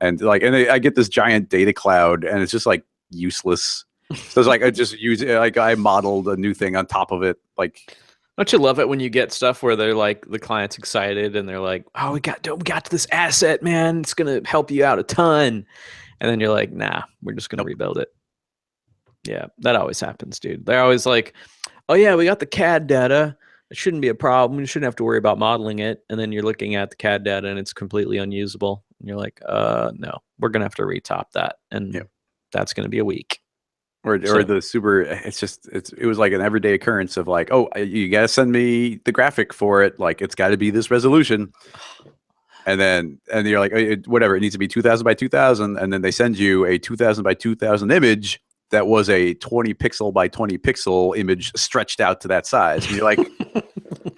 And like, I get this giant data cloud and it's just like useless. So it's like I modeled a new thing on top of it. Like, don't you love it when you get stuff where they're like, the client's excited and they're like, oh, we got to this asset, man. It's gonna help you out a ton. And then you're like, nah, we're just gonna rebuild it. Yeah, that always happens, dude. They're always like, oh yeah, we got the CAD data. It shouldn't be a problem. You shouldn't have to worry about modeling it. And then you're looking at the CAD data and it's completely unusable. And you're like, no, we're gonna have to retop that, and that's gonna be a week. Or the super, it was like an everyday occurrence of like, oh, you got to send me the graphic for it. Like, it's got to be this resolution. And you're like, whatever, it needs to be 2000 by 2000. And then they send you a 2000 by 2000 image that was a 20 pixel by 20 pixel image stretched out to that size. And you're like,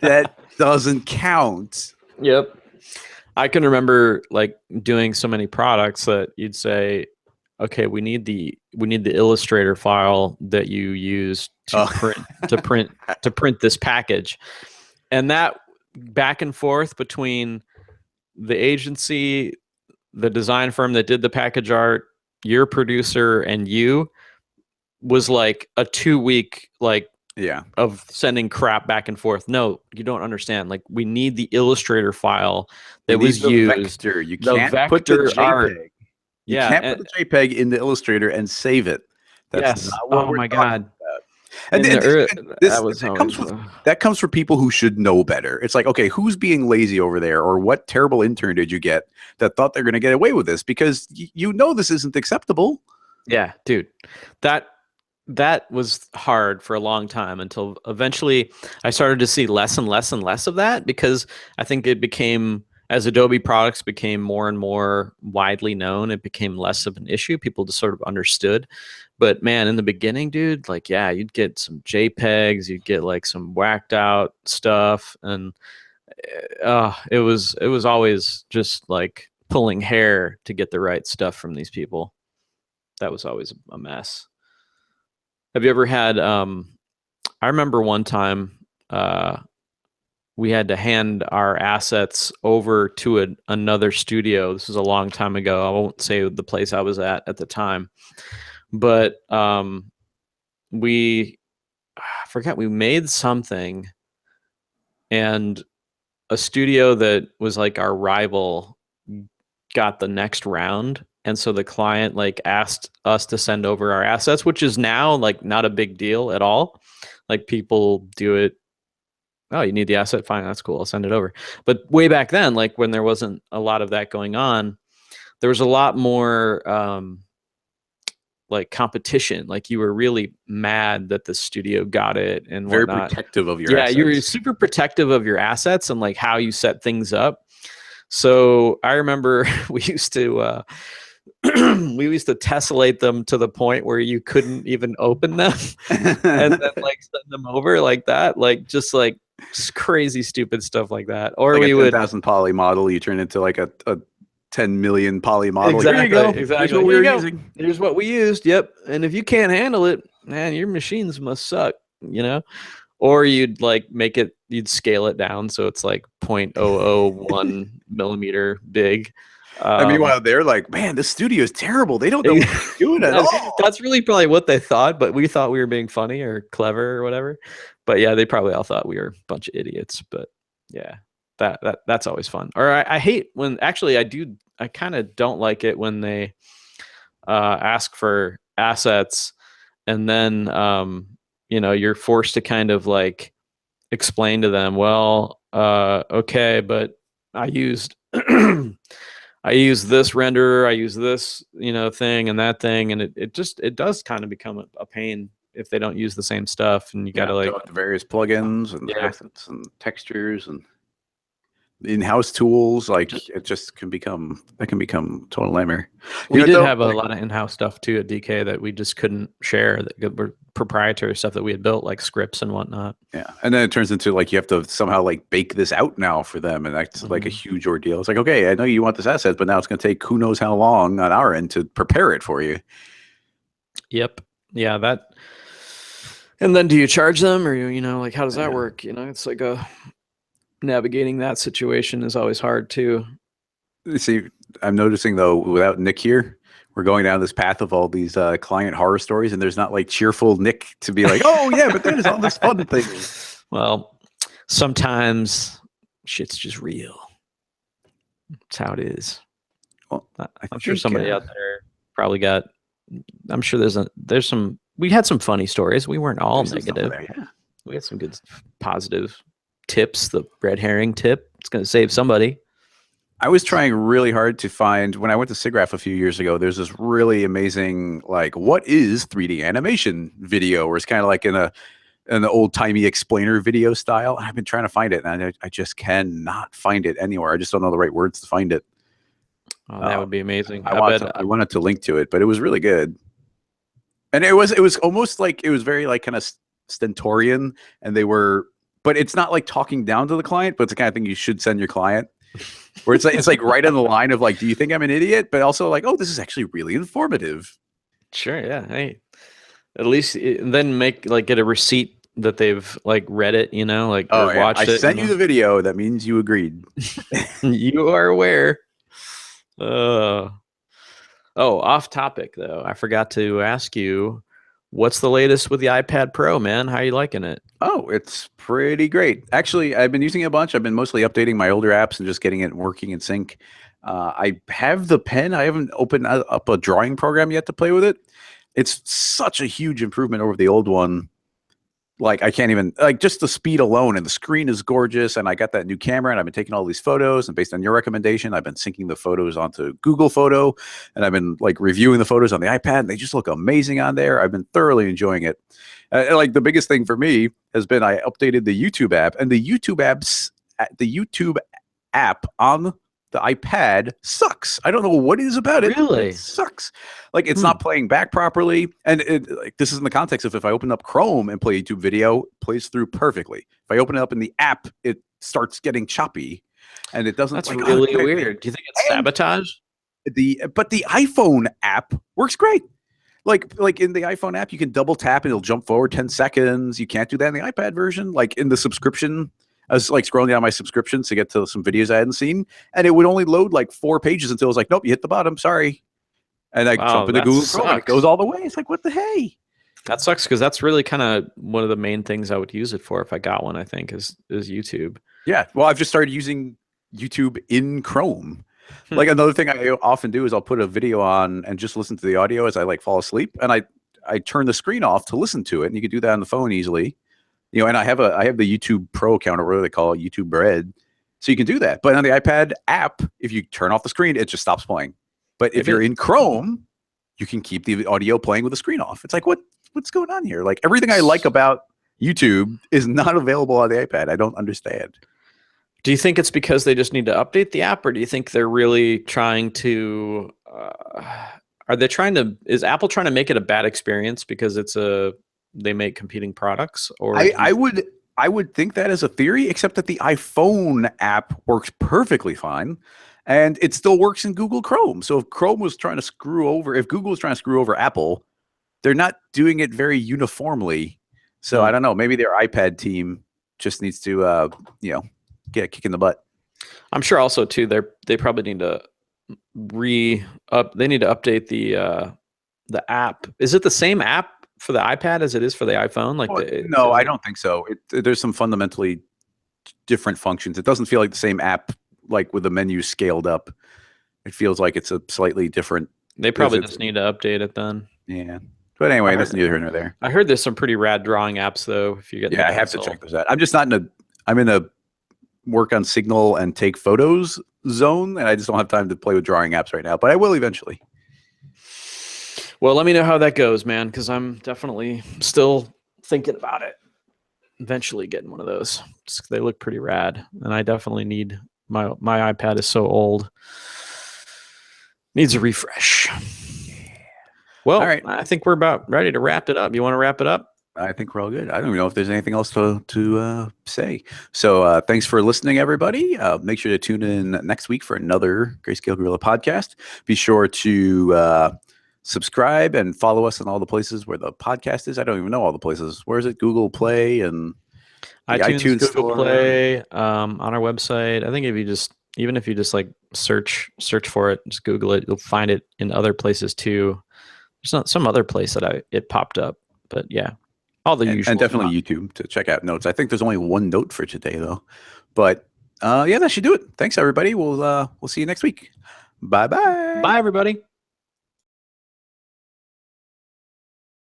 that doesn't count. Yep. I can remember like doing so many products that you'd say, okay, we need the Illustrator file that you use to print this package. And that back and forth between the agency, the design firm that did the package art, your producer, and you was like a 2-week of sending crap back and forth. No, you don't understand. Like, we need the Illustrator file that was used. Vector. You can't put the JPEG. Art. You can't put the JPEG in the Illustrator and save it. That's not what we're talking about. And that comes from people who should know better. It's like, okay, who's being lazy over there, or what terrible intern did you get that thought they're going to get away with this? Because you know this isn't acceptable. Yeah, dude, that that was hard for a long time until eventually I started to see less and less and less of that, because I think it became, as Adobe products became more and more widely known, it became less of an issue. People just sort of understood. But man, in the beginning, dude, like, yeah, you'd get some JPEGs, you'd get like some whacked out stuff, and it was always just like pulling hair to get the right stuff from these people. That was always a mess. Have you ever had I remember one time we had to hand our assets over to another studio. This was a long time ago. I won't say the place I was at the time, but we I forgot, we made something, and a studio that was like our rival got the next round, and so the client like asked us to send over our assets, which is now like not a big deal at all. Like, people do it. Oh, you need the asset? Fine, that's cool, I'll send it over. But way back then, like when there wasn't a lot of that going on, there was a lot more like competition. Like, you were really mad that the studio got it and Very whatnot. protective of your Yeah, assets. you were super protective of your assets and like how you set things up. So I remember we used to we used to tessellate them to the point where you couldn't even open them, and then like send them over like that, like just like crazy stupid stuff like that. Or like we a would 10,000 poly model, you turn into like a 10 million poly model. exactly, Here you go. exactly. Here's what we Here were you go. using. Here's what we used. Yep. And if you can't handle it, man, your machines must suck, you know? Or you'd like you'd scale it down so it's like 0.001 millimeter big. And meanwhile, they're like, man, this studio is terrible. They don't know what they're doing at all. That's really probably what they thought, but we thought we were being funny or clever or whatever. But yeah, they probably all thought we were a bunch of idiots. But yeah, that's always fun. Or I hate when, actually I kind of don't like it when they ask for assets, and then you're forced to kind of like explain to them, well, okay, but I used I use this renderer, I use this, thing and that thing, and it does kind of become a pain if they don't use the same stuff, and you got to like the various plugins and yeah. assets and textures and in-house tools. Like, it just can become total nightmare. We did have a lot of in-house stuff too at DK that we just couldn't share, that were proprietary stuff that we had built, like scripts and whatnot. Yeah, and then it turns into like you have to somehow like bake this out now for them, and that's like a huge ordeal. It's like, okay, I know you want this asset, but now it's going to take who knows how long on our end to prepare it for you. Yep. Yeah, that. And then do you charge them, or like how does that work? It's like navigating that situation is always hard too. See, I'm noticing though, without Nick here, we're going down this path of all these client horror stories, and there's not like cheerful Nick to be like, oh yeah, but there's all this fun thing. Well, sometimes shit's just real. That's how it is. Well, I'm sure somebody out there probably got. I'm sure there's some. We had some funny stories. We weren't all negative. We had some good positive tips. The red herring tip, it's going to save somebody. I was trying really hard to find, when I went to SIGGRAPH a few years ago, there's this really amazing, like, what is 3D animation video, where it's kind of like in an old-timey explainer video style. I've been trying to find it, and I just cannot find it anywhere. I just don't know the right words to find it. Oh, that would be amazing. I wanted to link to it, but it was really good. And it was almost like, it was very like kind of stentorian, and but it's not like talking down to the client, but it's the kind of thing you should send your client. Where it's like right on the line of like, do you think I'm an idiot? But also like, oh, this is actually really informative. Sure, yeah. Hey, at least then get a receipt that they've like read it, like watched it. I sent you the video. That means you agreed. You are aware. Off topic though. I forgot to ask you, what's the latest with the iPad Pro, man? How are you liking it? Oh, it's pretty great. Actually, I've been using it a bunch. I've been mostly updating my older apps and just getting it working in sync. I have the pen. I haven't opened up a drawing program yet to play with it. It's such a huge improvement over the old one. like I can't even, like, just the speed alone, and the screen is gorgeous, and I got that new camera, and I've been taking all these photos, and based on your recommendation, I've been syncing the photos onto Google Photo, and I've been like reviewing the photos on the iPad, and they just look amazing on there. I've been thoroughly enjoying it. Like the biggest thing for me has been I updated the YouTube app, and the YouTube app on the iPad sucks. I don't know what it is about it. Really? It sucks. Like, it's not playing back properly. And like, this is in the context of if I open up Chrome and play a YouTube video, it plays through perfectly. If I open it up in the app, it starts getting choppy, and it doesn't. That's like, really weird. Do you think it's sabotage? But the iPhone app works great. Like in the iPhone app, you can double tap and it'll jump forward 10 seconds. You can't do that in the iPad version. Like in the subscription, I was like scrolling down my subscriptions to get to some videos I hadn't seen, and it would only load like 4 pages until it was like, nope, you hit the bottom. Sorry. And I jump into Google Chrome, and it goes all the way. It's like, what the hey? That sucks, because that's really kind of one of the main things I would use it for if I got one, I think, is YouTube. Yeah. Well, I've just started using YouTube in Chrome. Like, another thing I often do is I'll put a video on and just listen to the audio as I like fall asleep, and I turn the screen off to listen to it, and you can do that on the phone easily. You know, and I have the YouTube Pro account, or whatever they call it, YouTube Red, so you can do that. But on the iPad app, if you turn off the screen, it just stops playing. But if you're in Chrome, you can keep the audio playing with the screen off. It's like, what's going on here? Like, everything I like about YouTube is not available on the iPad. I don't understand. Do you think it's because they just need to update the app, or do you think they're really trying to? Is Apple trying to make it a bad experience because they make competing products? Or I would think that as a theory, except that the iPhone app works perfectly fine, and it still works in Google Chrome. So if Google was trying to screw over Apple, they're not doing it very uniformly. So I don't know. Maybe their iPad team just needs to, get a kick in the butt. I'm sure also too, they probably need to they need to update the app. Is it the same app for the iPad as it is for the iPhone? Like, no, I don't think so. There's some fundamentally different functions. It doesn't feel like the same app, like with the menu scaled up. It feels like it's a slightly different. They probably just need to update it then. Yeah. But anyway, that's neither here nor there. I heard there's some pretty rad drawing apps though. If you get I have to check those out. I'm just not I'm in a work on Signal and take photos zone, and I just don't have time to play with drawing apps right now, but I will eventually. Well, let me know how that goes, man, because I'm definitely still thinking about it. Eventually getting one of those. They look pretty rad, and I definitely need my iPad is so old. Needs a refresh. Well, all right. I think we're about ready to wrap it up. You want to wrap it up? I think we're all good. I don't even know if there's anything else to say. So thanks for listening, everybody. Make sure to tune in next week for another Greyscalegorilla podcast. Be sure to subscribe and follow us in all the places where the podcast is. I don't even know all the places. Where is it? Google Play and iTunes Google Play, on our website. I think if you just like search for it, just Google it, you'll find it in other places too. There's not some other place that it popped up, but yeah. All the usual. And definitely YouTube to check out notes. I think there's only one note for today though. But that should do it. Thanks everybody. We'll see you next week. Bye-bye. Bye everybody.